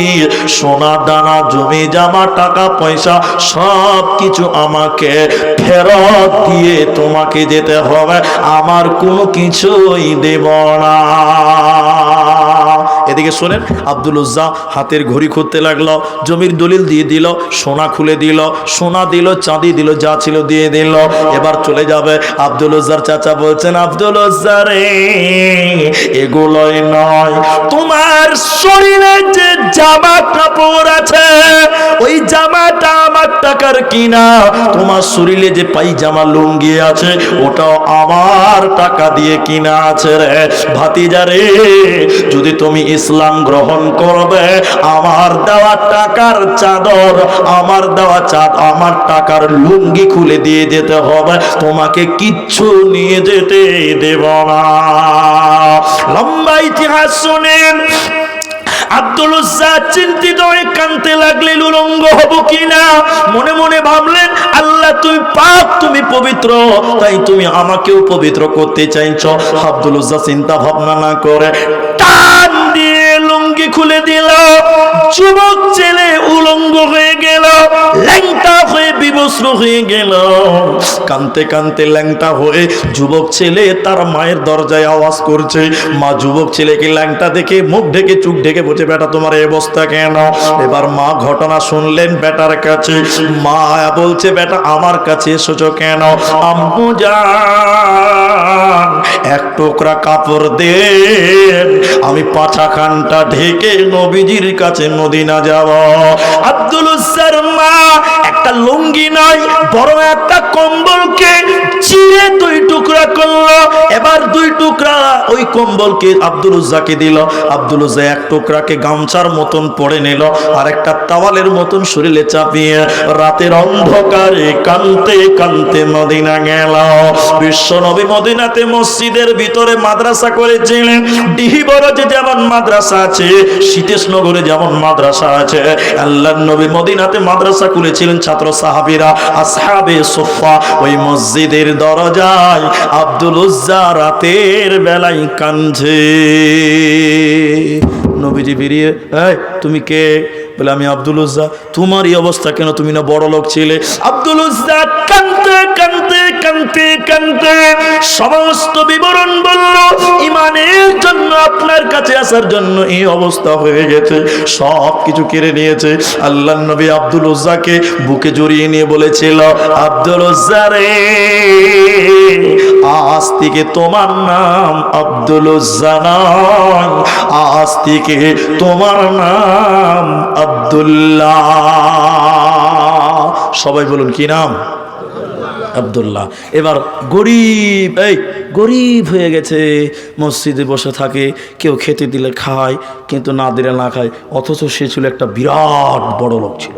সোনা দানা জমি জামা টাকা পয়সা সব কিছু আমাকে ফেরত দিয়ে তোমাকে যেতে হবে, আমার কোনো কিছুই দেব না। এদিকে শোনেন, আব্দুল উজ্জা হাতের ঘড়ি খুঁজতে লাগলো, জমির দলিল দিয়ে দিল, সোনা খুলে দিল, সোনা দিল, চাঁদি দিল, যা ছিল দিয়ে দিল। এবার চলে যাবে। আব্দুল উজ্জার চাচা বলছেন, আব্দুল উজ্জা রে, এগুলোই নয়, তোমার শরীরে যে জামা কাপড় আছে ওই জামাটা আমার টাকার কিনা, তোমার শরীরে যে পায়জামা লুঙ্গি আছে ওটাও আমার টাকা দিয়ে কিনা আছে রে ভাতিজা রে। যদি তুমি ইসলাম গ্রহণ করবে, আমার দেওয়া টাকার চাদর, আমার দেওয়া আমার টাকার লুঙ্গি খুলে দিয়ে যেতে হবে, তোমাকে কিচ্ছু নিয়ে যেতে দেব না। লম্বা ইতিহাস শুনেন। আব্দুল উজ্জা চিন্তিত হয়ে কাঁদতে লাগলেন, উলঙ্গ হব কিনা। মনে মনে ভাবলেন, আল্লাহ তুমি পাক, তুমি পবিত্র, তাই তুমি আমাকেও পবিত্র করতে চাইছো। আব্দুল উজ্জা চিন্তা ভাবনা না করে টান দিয়ে লুঙ্গি খুলে দিল। যুবক ছেলে উলঙ্গ হয়ে গেল, ল্যাংটা হয়ে বিবস্ত্র হয়ে গেল। কাঁদতে কাঁদতে ল্যাংটা হয়ে যুবক ছেলে তার মায়ের দরজায় আওয়াজ করছে। মা যুবক ছেলেকে ল্যাংটা দেখে মুখ ঢেকে চোখ ঢেকে বলছে, বেটা তোমার এই অবস্থা কেন? এবার মা ঘটনা শুনলেন বেটার কাছে। মা বলছে, বেটা আমার কাছে এসেছো কেন? আম্মু জান, এক টুকরা কাপড় দেন, আমি পাছাখানটা ঢেকে নবীজির কাছে মদিনা যাব। আব্দুল উজ্জার মা একটা লুঙ্গি নয় বড় একটা কম্বলকে চিরে দুই টুকরা করলো। এবার দুই টুকরা ওই কম্বলকে আব্দুল উজ্জাকে দিল। আব্দুল উজ্জা এক টুকরাকে গামছার মতন পরে নিল, আর একটা তাওয়ালের মতন শরীরে চাপিয়ে রাতের অন্ধকারে কাঁদতে কাঁদতে মদিনা গেল। বিশ্ব নবী মদিনাতে মসজিদের ভিতরে মাদ্রাসা করেছিলেন। ডিহিবরজে যেমন মাদ্রাসা আছে, শীতেশনগরে যেমন মাদ্রাসা আছে, আল্লাহর নবী মদিনাতে মাদ্রাসা খুলেছিলেন। ছাত্র সাহাবীরা আসহাবে সুফফা, ওই মসজিদের দরজায় আব্দুল উজ্জা রাতের বেলায় কাঁদছে। নবীজি বেরিয়ে, এই তুমি কে? বলে, আমি আব্দুল উজ্জা। তোমার এই অবস্থা কেন? তুমি না বড় লোক ছিলে? আব্দুল উজ্জা কাঁদতে কাঁদতে কাঁদতে কাঁদতে সমস্ত বিবরণ বলল। ইমানের জন্য আপনার কাছে আসার জন্য এই অবস্থা হয়ে গেছে, সব কিছু কেড়ে নিয়েছে। আল্লাহর নবী আব্দুল উজ্জাকে বুকে জড়িয়ে নিয়ে বলেছিল, আব্দুল উজ্জা রে, আজ থেকে তোমার নাম আব্দুল উজ্জা নয়, আজ থেকে তোমার নাম আব্দুল্লাহ। সবাই বলুন, কি নাম? আব্দুল্লাহ। এবার গরিব, এই গরিব হয়ে গেছে, মসজিদে বসে থাকে, কেউ খেতে দিলে খায়, কিন্তু না দিলে না খায়। অথচ সে ছিল একটা বিরাট বড় লোক ছিল।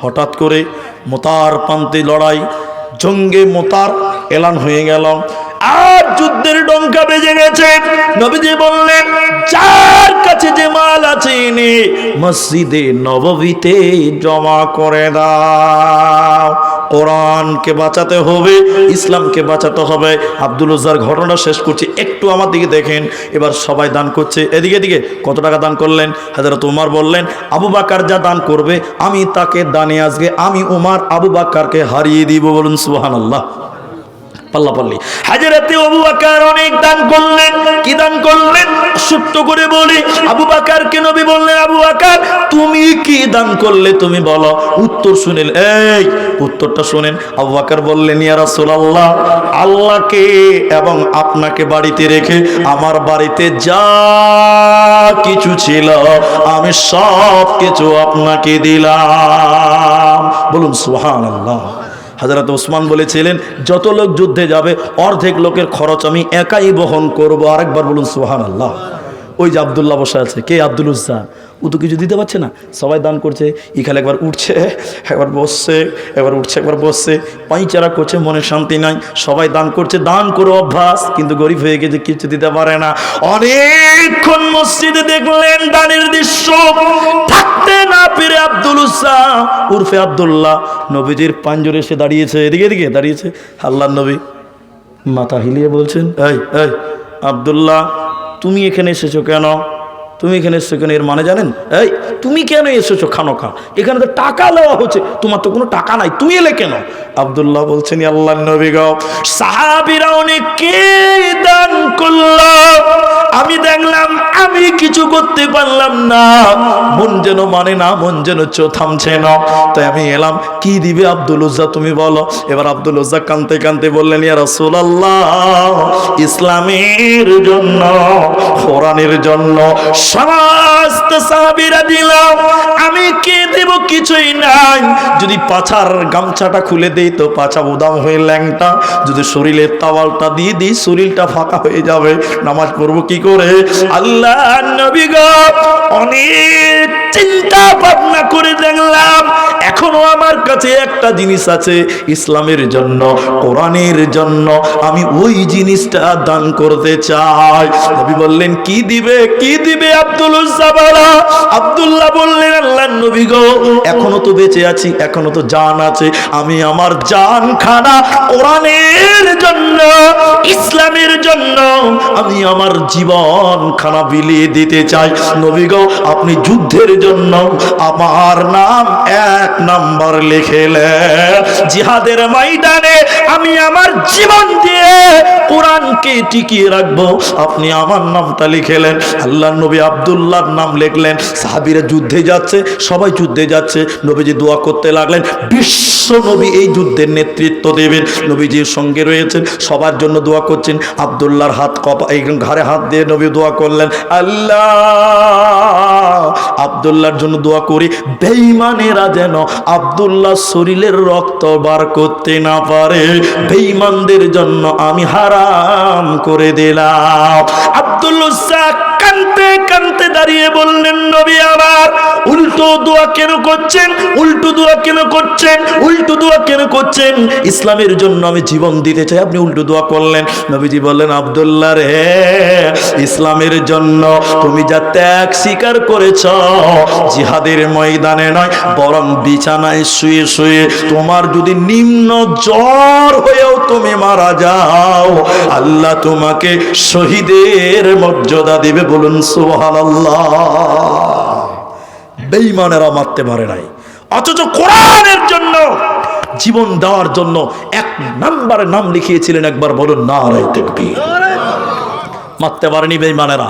হঠাৎ করে মোতার প্রান্তে লড়াই, জঙ্গে মোতার এলান হয়ে গেল, আর যুদ্ধের ডঙ্কা বেজে গেছে। নবীজি বললেন, যার কাছে যে মাল আছে এনে মসজিদে নববীতে জমা করে দাও। কোরআনকে বাঁচাতে হবে, ইসলামকে বাঁচাতে হবে। আব্দুল উজ্জার ঘটনা শেষ করছি, একটু আমার দিকে দেখেন। এবার সবাই দান করছে, এদিকে এদিকে। কত টাকা দান করলেন? হযরত ওমর বললেন, আবু বকর যা দান করবে আমি তাকে দানে আজকে আমি ওমর আবু বকরকে হারিয়ে দিব। বলুন সুবহানাল্লাহ। পাল্লাপাল্লি হযরত আবু বকর অনেক দান করলেন। কি দান করলেন? ছোট্ট করে বলি, আবু বকরকে নবী বললেন, আবু বকর তুমি কি দান করলে তুমি বলো। উত্তর শুনেন, এই উত্তরটা শুনেন। আবু বকর বললেন, ইয়া রাসূলুল্লাহ, আল্লাহকে এবং আপনাকে বাড়িতে রেখে আমার বাড়িতে যা কিছু ছিল আমি সব কিছু আপনাকে দিলাম। বলুন সুবহানাল্লাহ। হযরত ওসমান বলেছিলেন, যত লোক যুদ্ধে যাবে অর্ধেক লোকের খরচ আমি একাই বহন করব। আরেকবার বলুন সুবহানাল্লাহ। ওই যে আব্দুল্লাহ বসে আছে, কে? আব্দুল উজ্জা। ও তো কিছু দিতে পারছে না, সবাই দান করছে। ইখালে একবার উঠছে, একবার বসছে, একবার উঠছে, একবার বসছে, পাইচারা করছে, মনে শান্তি নাই। সবাই দান করছে, দান করে অভ্যাস, কিন্তু গরিব হয়ে গেছে, কিছু দিতে পারে না। অনেকক্ষণ মসজিদে দেখলেন দানের দৃশ্য, থাকতে না পেরে আব্দুল উজ্জা উর্ফে আব্দুল্লাহ নবীজির পাঞ্জরে এসে দাঁড়িয়েছে, এদিকে এদিকে দাঁড়িয়েছে। আল্লাহর নবী মাথা হিলিয়ে বলছেন, এই এই আব্দুল্লাহ, তুমি এখানে এসেছো কেন? তুমি এখানে এসেছো কেন? এর মানে জানেন? এই তুমি কেন এসেছো খানোখা? এখানে তো টাকা দেওয়া হচ্ছে, তোমার তো কোনো টাকা নাই, তুমি এলে কেন? আব্দুল্লাহ বলছেন, আল্লাহর নবী গো, সাহাবীরা অনেকে দান করলো, আমি দেখলাম আমি কিছু করতে পারলাম না, মন যেন মানে না, মন যেন থামছে না, তাই আমি এলাম, কি দিবে আব্দুল উজ্জা তুমি বলো। এবার আব্দুল উজ্জা কাঁদতে কাঁদতে বললেন, ইয়া রাসূলুল্লাহ, ইসলামের জন্য, কোরআনের জন্য সমস্ত সাহাবীরা দিলাম, আমি কে দেব? কিছুই নাই। যদি পাছার গামছাটা খুলে দেই তো পাছা উদাম হয়ে ল্যাংটা, যদি শরীরের তাওয়ালটা দিয়ে দিই শরীরটা ফাঁকা হয়ে যাবে, নামাজ পড়বো কি করে? আল্লাহর নবী গো, অনেক চিন্তা ভাবনা করে দেখলাম এখনো আমার কাছে একটা জিনিস আছে, ইসলামের জন্য, কোরআনের জন্য আমি ওই জিনিসটা দান করতে চাই। নবী বললেন, কি দিবে, কি দিবে আব্দুল উজ্জা বলো। আব্দুল্লাহ বললেন, আল্লাহর নবী গো, এখনো তো বেঁচে আছি, এখনো তো জান আছে, আমি আমার জান খানা কোরআনের জন্য, ইসলামের জন্য আমি আমার জীবন খানা বিলিয়ে দিতে চাই। নবী গো, আপনি যুদ্ধের জন্য আমার নাম 1 নাম্বার লিখেলেন, জিহাদের ময়দানে আমি আমার জীবন দিয়ে কোরআনকে টিকিয়ে রাখবো, আপনি আমার নামটা লিখেলেন। আল্লাহর নবী আব্দুল্লাহর নাম লিখলেন। সাহাবীরা যুদ্ধে যাচ্ছে, সবাই যুদ্ধে যাচ্ছে, নবীজি দোয়া করতে লাগলেন, বিশ্ব নবী এই যুদ্ধের নেতৃত্ব দেবেন, নবীজির সঙ্গে রয়েছেন, সবার জন্য দোয়া করছেন। আব্দুল্লাহর হাত এই ঘাড়ে হাত দিয়ে নবী দোয়া করলেন, আল্লাহ আব্দুল্লাহর জন্য দোয়া করি, বেঈমানেরা যেন আব্দুল্লাহর শরীরের রক্ত বার করতে না পারে, বেঈমানদের জন্য আমি হারাম করে দিলাম। আব্দুল্লাহ কাঁদতে কাঁদতে দাঁড়িয়ে বললেন, নবী আমার, উল্টো দোয়া কেন করছেন? উল্টো দোয়া কেন করছেন? উল্টো দোয়া কেন করছেন? ইসলামের জন্য আমি জীবন দিতে চাই, আপনি উল্টো দোয়া করলেন। নবীজি বললেন, আব্দুল্লাহ রে, ইসলামের জন্য তুমি যা ত্যাগ স্বীকার করেছ, জিহাদের ময়দানে নয় বরং বিছানায় শুয়ে শুয়ে, তোমার যদি নিম্ন জ্বর হয়েও তুমি মারা যাও, আল্লাহ তোমাকে শহীদের মর্যাদা দিবে। বলুন সুবহানাল্লাহ। বেঈমানেরা মারতে পারে নাই, অথচ কোরআনের জন্য জীবন দেওয়ার জন্য 1 নম্বরে নাম লিখিয়েছিলেন। একবার বলুন নারে তাকবীর। মারতে পারেনি বেঈমানেরা।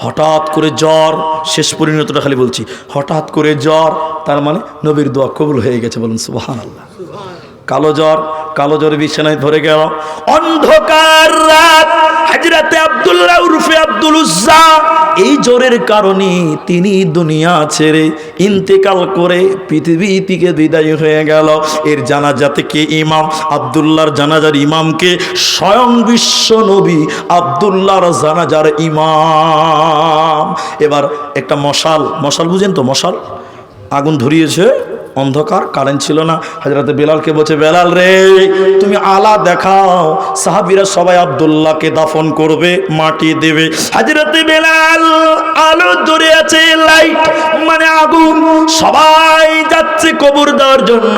হঠাৎ করে জ্বর, শেষ পরিণতটা খালি বলছি, হঠাৎ করে জ্বর, তার মানে নবীর দোয়া কবুল হয়ে গেছে। বলুন সুবহানাল্লাহ। কালো জ্বর, কালো জ্বরে বিছানায় ধরে গেল, অন্ধকার রাত, হযরতে আব্দুল্লাহ উরফে আব্দুল উজ্জা এই জ্বরের কারণে তিনি দুনিয়া ছেড়ে ইন্তেকাল করে পৃথিবী থেকে বিদায় হয়ে গেল। এর জানাজাতে কে ইমাম? আব্দুল্লাহর জানাজার ইমামকে স্বয়ং বিশ্ব নবী আব্দুল্লাহর জানাজার ইমাম। এবার একটা মশাল, মশাল বুঝেন তো, মশাল আগুন ধরিয়েছে, অন্ধকার, কারেন্ট ছিল না। হযরতে বেলালকে বলছে, বেলাল রে তুমি আলা দেখাও, সাহাবীরা সবাই আব্দুল্লাহকে দাফন করবে, মাটি দেবে। হযরতে বেলাল আলো ধরে আছে, লাইট মানে আগুন, সবাই যাচ্ছে কবর দেওয়ার জন্য।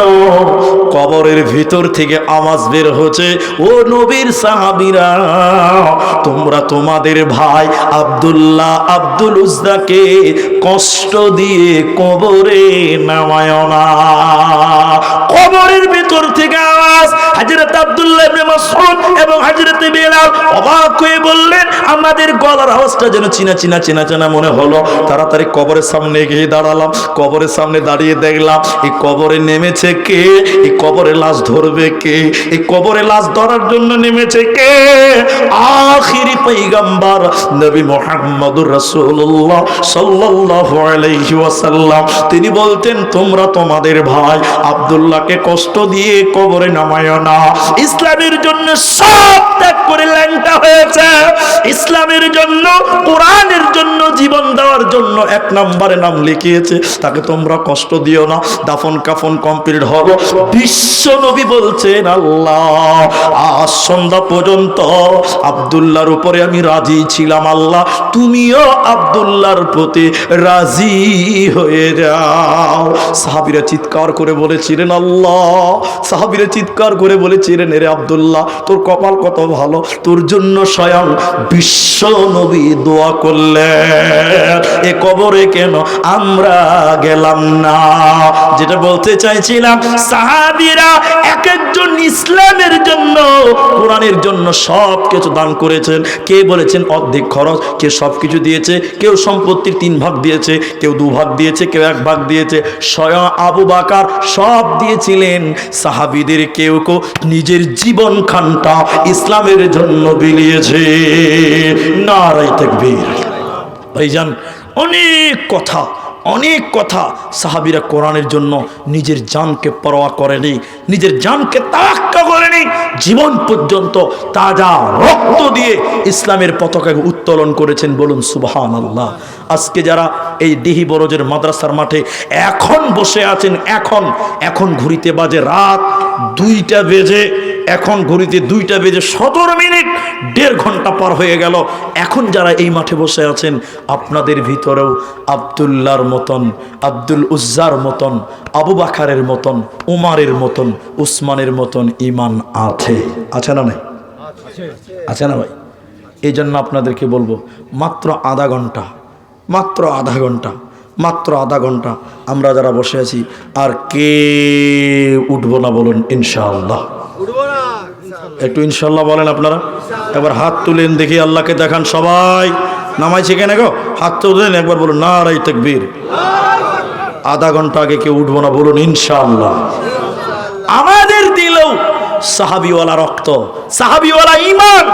কবরের ভিতর থেকে আওয়াজ বের হচ্ছে, ও নবীর সাহাবীরা, তোমরা তোমাদের ভাই আব্দুল্লাহ আব্দুল উজ্জাকে কষ্ট দিয়ে কবরে নামায় না। কবরের ভিতর থেকে আওয়াজ। হযরত আব্দুল্লাহ ইবনে মাসউদ এবং হযরত বেলাল অবাক হয়ে বললেন, আমাদের গলার আওয়াজটা যেন চিনা চিনা চেনা চেনা মনে হলো। তাড়াতাড়ি কবরের সামনে গিয়ে দাঁড়ালাম। কবরের সামনে দাঁড়িয়ে দেখলাম, এই কবরে নেমেছে কে? এই কবরে লাশ ধরবে কে? এই কবরে লাশ ধরার জন্য নেমেছে কে? আখিরি পয়গম্বর নবী মুহাম্মদুর রাসূলুল্লাহ সাল্লাল্লাহু আলাইহি ওয়াসাল্লাম। তিনি বলতেন, তোমরা তোমাদের ভাই আব্দুল্লাহকে কষ্ট দিয়ে কবরে নামায় না। ইসলামের জন্য সব ত্যাগ করে ল্যাংটা হয়েছে, ইসলামের জন্য, কোরআনের জন্য জীবন দেওয়ার জন্য 1 নম্বরে নাম লিখিয়েছে, তাকে তোমরা কষ্ট দিও না। দাফন কাফন কমপ্লিট হলো। বিশ্ব নবী বলছেন, আল্লাহ আজ সন্ধ্যা পর্যন্ত আব্দুল্লাহর উপরে আমি রাজি ছিলাম, আল্লাহ তুমিও আব্দুল্লাহর প্রতি রাজি হয়ে যাও। সাহাবীরা চিৎকার করে বলেছিলেন, আল্লাহ, সাহাবীরা চিৎকার করে বলেছিলেন, এরে আব্দুল্লাহ তোর কপাল কত ভালো, তোর জন্য স্বয়ং বিশ্ব নবী দোয়া করলেন, এ কবরে কেন আমরা গেলাম না। যেটা বলতে চাইছিলাম, সাহাবীরা এক একজন কোরআনের জন্য সব কিছু দান করেছেন। কে বলেছেন অর্ধেক খরচ, কে সব কিছু দিয়েছে, কেউ সম্পত্তির 3 ভাগ দিয়েছে, কেউ 2 ভাগ দিয়েছে, কেউ 1 ভাগ দিয়েছে। স্বয়ং আবু বকর সব দিয়েছিলেন। সাহাবীদের কেউ কেউ নিজের জীবন খানটা ইসলামের জন্য বিলিয়েছে। নারে তাকবীর। ভাইজান, অনেক কথা সাহাবীরা কোরআনের জন্য নিজের জানকে পরোয়া করেনি, নিজের জানকে তাওয়াক্কা করেনি, জীবন পর্যন্ত তাজা রক্ত দিয়ে ইসলামের পতাকাকে উত্তোলন করেছেন। বলুন সুবহানাল্লাহ। আজকে যারা এই ডিহি বরজের মাদ্রাসার মাঠে এখন বসে আছেন, এখন ঘড়িতে বাজে রাত 2টা বেজে, এখন ঘড়িতে 2টা বেজে 17 মিনিট, 1.5 ঘন্টা পার হয়ে গেল। এখন যারা এই মাঠে বসে আছেন, আপনাদের ভিতরেও আব্দুল্লাহর মতন, আব্দুল উজ্জার মতন, আবু বকরের মতন, উমারের মতন, উসমানের মতন ঈমান আছে না নাই? আছে না ভাই? এই জন্য আপনাদেরকে বলবো, মাত্র আধা ঘন্টা আমরা যারা বসে আছি আর কে উঠবো না বলুন ইনশাআল্লাহ? একটু ইনশাআল্লাহ বলেন আপনারা। এবার হাত তুলেন দেখি, আল্লাহকে দেখান। সবাই নামাইছে কেন গো? হাত তুলেন, একবার বলুন নারে তাকবীর। আধা ঘন্টা আগে কেউ উঠবো না বলুন ইনশাআল্লাহ। আমাদের দিলেও সাহাবিওয়ালা রক্ত, সাহাবিওয়ালা ঈমান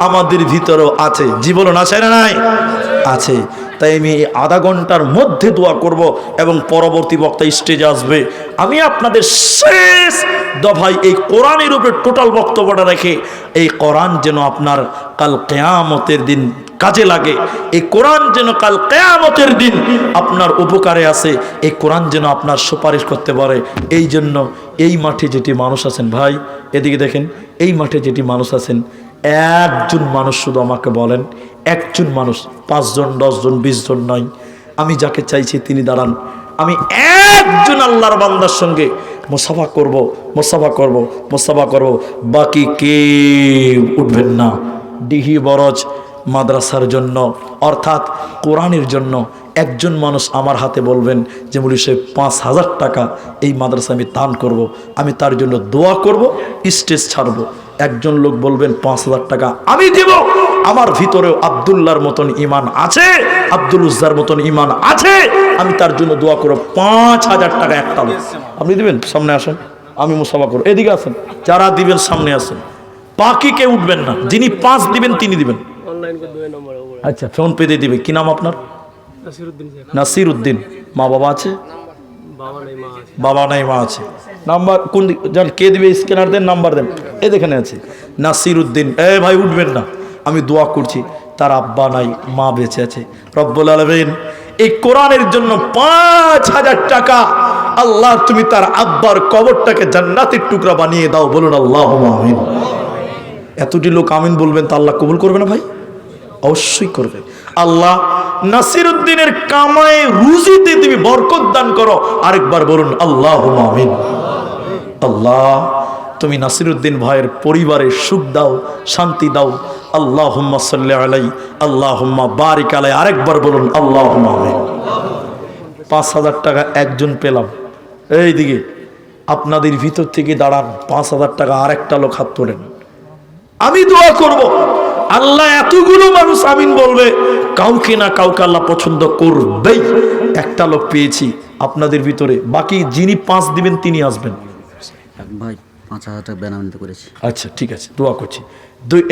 আমাদের ভিতরেও আছে। জীবন আছে না নাই? আছে। তাই আমি আধা ঘন্টার মধ্যে দোয়া করব এবং পরবর্তী বক্তা স্টেজে আসবে। আমি আপনাদের শেষ দফায় এই কোরআনের উপরে টোটাল বক্তব্যটা রেখে, এই কোরআন যেন আপনার কাল কিয়ামতের দিন কাজে লাগে, এই কোরআন যেন কাল কিয়ামতের দিন আপনার উপকারে আসে, এই কোরআন যেন আপনার সুপারিশ করতে পারে। এই জন্য এই মাঠে যেটি মানুষ আছেন, ভাই এদিকে দেখেন, এই মাঠে যেটি মানুষ আছেন, একজন মানুষ শুধু আমাকে বলেন, একজন মানুষ, 5 জন 10 জন 20 জন নয়, আমি যাকে চাইছি তিনি দাঁড়ান। আমি একজন আল্লাহর বান্দার সঙ্গে মুসাফা করব, বাকি কেউ উঠবেন না। ডিহি বরজ মাদ্রাসার জন্য, অর্থাৎ কোরআনের জন্য একজন মানুষ আমার হাতে বলবেন যে মুলি সাহেব 5,000 টাকা এই মাদ্রাসা আমি দান করব, আমি তার জন্য দোয়া করব, স্টেজ ছাড়ব। একজন লোক বলবেন 5,000 টাকা আমি দিব, আমার ভিতরেও আব্দুল্লাহর মতন ঈমান আছে, আব্দুল উজ্জার মতন ঈমান আছে, আমি তার জন্য দোয়া করব। 5,000 টাকা একটা লোক আপনি দিবেন? সামনে আসেন, আমি মুসাফা করব। এদিকে আসেন, যারা দিবেন সামনে আসেন। বাকি কেউ উঠবেন না, যিনি 5 দিবেন তিনি দিবেন। আচ্ছা, ফোন পে দিয়ে দিবে। কি নাম আপনার? নাসির উদ্দিন। মা বাবা আছে? বাবা নাই, মা আছে। নাম্বার কোন জান? কে দিবে? স্ক্যানার দেন, নাম্বার দেন। এই দেখেন আছে নাসির উদ্দিন। ভাই উঠবেন না, আমি দোয়া করছি, তার আব্বা নাই, মা বেঁচে আছে। রব্বুল আলামিন এই কোরআনের জন্য 5,000 টাকা, আল্লাহ তুমি তার আব্বার কবরটাকে জান্নাতের টুকরা বানিয়ে দাও। বলুন আল্লাহুম্মা আমিন। এতটি লোক আমিন বলবেন তো আল্লাহ কবুল করবে না ভাই? অবশ্যই করবে। আল্লাহ নাসির উদ্দিনের কামায়ে রুজিতে তুমি বরকত দান করো। আরেকবার বলুন আল্লাহুম্মা আমিন। আল্লাহ তুমি নাসির উদ্দিন ভাইয়ের পরিবারে সুখ দাও, শান্তি দাও। আল্লাহুম্মা সাল্লি আলাইহি, আল্লাহুম্মা বারিক আলাইহি। আরেকবার বলুন আল্লাহুম্মা আমিন। 5,000 টাকা একজন পেলাম। এইদিকে আপনাদের ভিতর থেকে দাঁড়ান, 5,000 টাকা আরেকটা লোক হাত তোলেন, আমি দোয়া করব। আল্লাহ এতগুলো মানুষ আমিন বলবে, কাউকে না কাউকে আল্লাহ পছন্দ করবেই। একটা লোক পেয়েছি আপনাদের ভিতরে, বাকি যিনি 5 দিবেন তিনি আসবেন। ভাই 5,000 টাকা বেনামিতে করেছি। আচ্ছা ঠিক আছে, দোয়া করছি।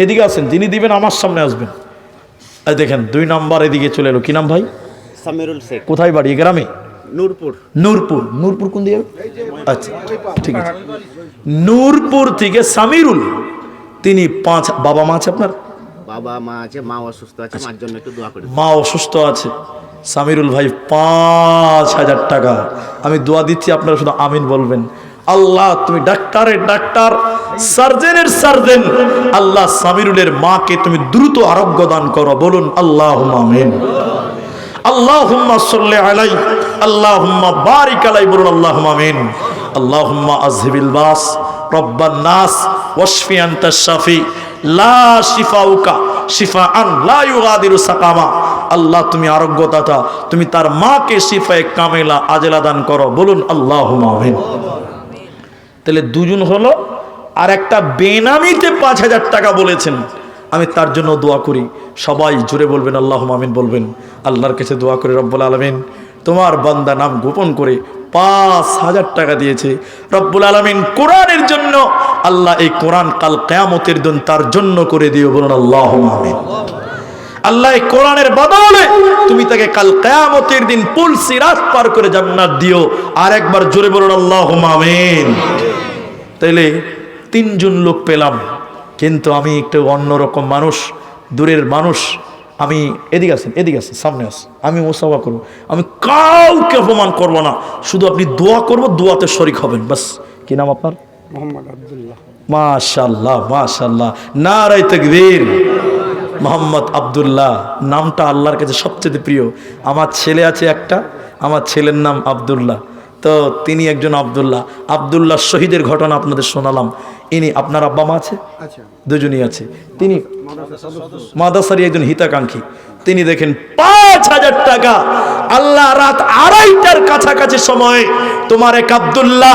এদিকে আসেন, যিনি দিবেন আমার সামনে আসবেন। এই দেখেন 2 নাম্বার এদিকে চলে এলো। কি নাম ভাই? সামিরুল শেখ। কোথায় বাড়ি? গ্রামে? নূরপুর কোন দিকে? আচ্ছা ঠিক আছে, নূরপুর থেকে সামিরুল। তিনি 5। বাবা মা আছে আপনার? বাবা মা আছে, মা অসুস্থ আছে, মার জন্য একটু দোয়া করি। মা অসুস্থ আছে। সামিরুল ভাই 5,000 টাকা, আমি দোয়া দিচ্ছি, আপনারা শুধু আমিন বলবেন। আল্লাহ তুমি ডাক্তারের ডাক্তার, সার্জেনের সার্জেন, আল্লাহ সামিরুলের মাকে তুমি দ্রুত আরোগ্য দান করো। বলুন আল্লাহুম্মা আমিন। আল্লাহুম্মা সাল্লি আলাইহি, আল্লাহুম্মা বারিক আলাইহি। বলুন আল্লাহুম্মা আমিন। আল্লাহুম্মা আযহিবিল বাস রব্বান নাস ওয়াশফি আনতা শাফি লা শিফাউকা শিফাআন লা ইউগাদিরু সাকামা। আল্লাহ তুমি আরোগ্যদাতা, তুমি তার মাকে শিফায়ে কামেলা আজেলা দান করো। বলুন আল্লাহুম্মা আমিন। তাহলে 2 জন হলো, আর একটা বেনামিতে 5,000 টাকা বলেছেন, আমি তার জন্য দোয়া করি। সবাই জোরে বলবেন আল্লাহুম্মা আমিন বলবেন। আল্লাহর কাছে দোয়া করি, রব্বুল আলামিন তোমার বান্দা নাম গোপন করে 5,000 টাকা দিয়েছে রব্বুল আলামিন কোরআনের জন্য। আল্লাহ এই কোরআন কাল কিয়ামতের দিন তার জন্য করে দিও, বলুন আল্লাহুম্মা আমিন। আল্লাহ এই কোরআনের বদলে তুমি তাকে কাল কিয়ামতের দিন পুল সিরাত পার করে জান্নাত দিও। আর একবার জোরে বলুন আল্লাহুম্মা আমিন। তাইলে 3 জন লোক পেলাম, কিন্তু আমি একটু অন্যরকম মানুষ, দূরের মানুষ। আমি এদিকে আসেন, সামনে আসেন, আমি মুসাফা করবো, আমি কাউকে অপমান করবো না, শুধু আপনি দোয়া করবো, দোয়াতে শরীক হবেন বাস। কি নাম আপনার? মোহাম্মদ আব্দুল্লাহ। মাশাআল্লাহ মাশাআল্লাহ, নারায়ে তাকবীর। মোহাম্মদ আব্দুল্লাহ নামটা আল্লাহর কাছে সবচেয়ে প্রিয়। আমার ছেলে আছে একটা, আমার ছেলের নাম আব্দুল্লাহ, তো তিনি একজন আব্দুল্লাহ শহীদের ঘটনা আপনাদের শোনালাম। ইনি আপনার আব্বা মা আছে? আচ্ছা, দুজনই আছে। তিনি মাদ্রাসারই একজন হিতাকাঙ্ক্ষী। তিনি দেখেন 5,000 টাকা আল্লাহ রাত 2:30টার কাছাকাছি সময় তোমার এক আব্দুল্লাহ,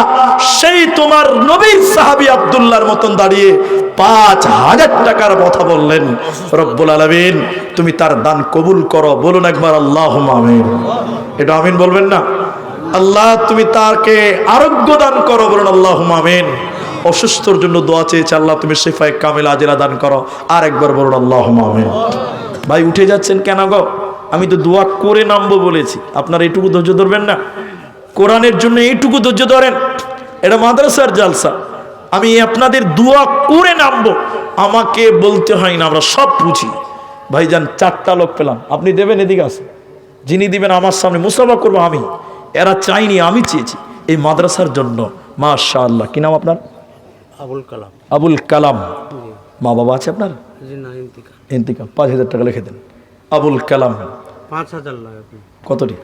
সেই তোমার নবীর সাহাবী আব্দুল্লাহর মতন দাঁড়িয়ে 5,000 টাকার কথা বললেন। রব্বুল আলামিন তুমি তার দান কবুল করো, বলুন একবার আল্লাহুম্মা আমিন। এটা আমিন বলবেন না? আল্লাহ তুমি তাকে আরোগ্য দান করো, বলুন আল্লাহুম্মা আমিন। অসুস্থর জন্য দোয়া চেয়েছে, আল্লাহ তুমি শিফায়ে কামিলা আজেলা দান করো, আর একবার বলুন আল্লাহুম্মা আমিন। ভাই উঠে যাচ্ছেন কেন গো? আমি তো দোয়া করে নামবো বলেছি, আপনারা এইটুকু ধৈর্য ধরবেন না? কোরআনের জন্য এইটুকু ধৈর্য ধরেন, এটা মাদ্রাসার জালসা। আমি আপনাদের দোয়া করে নামবো, আমাকে বলতে হয় না, আমরা সব বুঝি। ভাইজান 4টা লোক পেলাম, আপনি দেবেন? এদিকে আসেন, যিনি দিবেন আমার সামনে মুসাফা করবো আমি। এরা চাইনি, আমি চেয়েছি এই মাদ্রাসার জন্য। মাশাআল্লাহ। কি নাম আপনার? আবুল কালাম। আবুল কালাম। মা বাবা আছে আপনার? জি না, ইন্তিকাল। ইন্তিকাল। 5,000 টাকা লিখে দেন। আবুল কালাম। 5,000 লাগে আপনি। কতটি?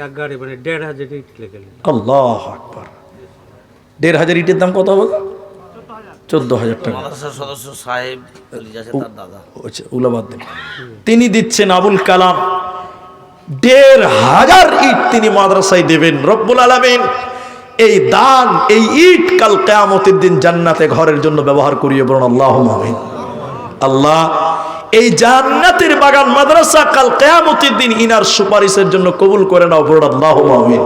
এক গাড়ি মানে 1,500 ইট লেগেলেন। আল্লাহু আকবার। 1,500 ইটের দাম কত হবে? 14,000 টাকা। মাদ্রাসার সদস্য সাহেব লিজাছে তার দাদা। আচ্ছা, উলাবাদ দেন। তিনি দিচ্ছেন আবুল কালাম 1,500 ইট তিনি মাদ্রাসায় দেবেন। রব্বুল আলামিন এই দান, এই ইট কাল কিয়ামতের দিন জান্নাতে ঘরের জন্য ব্যবহার করিয়ে, বলুন আল্লাহুম্মা আমিন। আল্লাহ এই জান্নাতের বাগান মাদ্রাসা কাল কিয়ামতের দিন ইনার সুপারিশের জন্য কবুল করে নাও, বলুন আল্লাহুম্মা আমিন।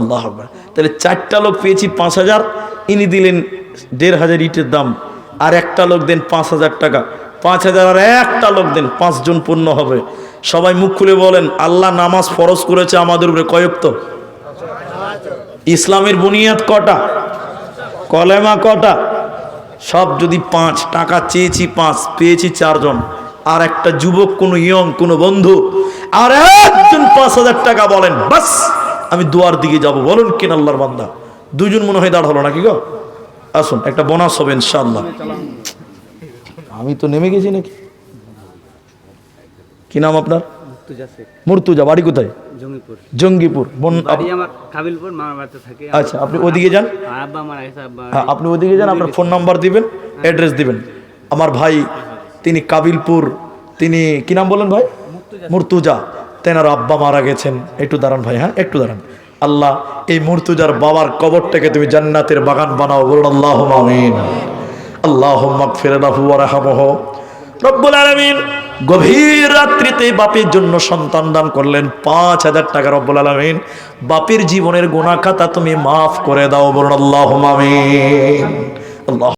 আল্লাহু আকবার। তাহলে 4টা লোক পেয়েছি 5,000, ইনি দিলেন 1,500 ইটের দাম, আর একটা লোক দেন 5,000 টাকা। 5,000 আর একটা লোক দেন, 5 জন পূর্ণ হবে। সবাই মুখ খুলে বলেন, আল্লাহ নামাজ ফরজ করেছে আমাদের উপরে কয় ওয়াক্ত? ইসলামের বুনিয়াদ কটা? কলেমা কটা? সব যদি 5 টাকা চেয়েছি, 5 পেয়েছি 4 জন, আর একটা যুবক, কোনো ইয়ং, কোনো বন্ধু, আর একজন 5,000 টাকা বলেন, বাস আমি দুয়ার দিকে যাব। বলুন কিনা আল্লাহর বান্দা? 2 জন মনে হয় দাঁড় হলো নাকি গো? আসুন, একটা বোনাস হবে ইনশাআল্লাহ। আমি তো নেমে গেছি নাকি? কি নাম আপনার? মুর্তুজা। বাড়ি কোথায়? জঙ্গিপুর। জঙ্গিপুর। বাড়ি আমার কাবিলপুর, মামার বাড়িতে থাকে। আচ্ছা, আপনি ওদিকে যান। আব্বা মারা গেছে, আব্বা। হ্যাঁ, আপনি ওদিকে যান, আপনার ফোন নাম্বার দিবেন, অ্যাড্রেস দিবেন। আমার ভাই তিনি কাবিলপুর, তিনি কি নাম বলেন ভাই? মুর্তুজা। তেনার আব্বা মারা গেছেন। একটু দাঁড়ান ভাই, হ্যাঁ একটু দাঁড়ান। আল্লাহ এই মুর্তুজার বাবার কবরটাকে তুমি জান্নাতের বাগান বানাও, বলুন আল্লাহুম্মা আমিন। আল্লাহুম্মা গফির লাহু ওয়ারহামহু। রব্বুল আলামিন গভীর রাত্রিতে বাপের জন্য সন্তান দান করলেন 5,000 টাকা। রব্বুল আলামিন বাপের জীবনের গুনাহ খাতা তুমি মাফ করে দাও, বলুন আল্লাহুম্মা আমিন। আল্লাহ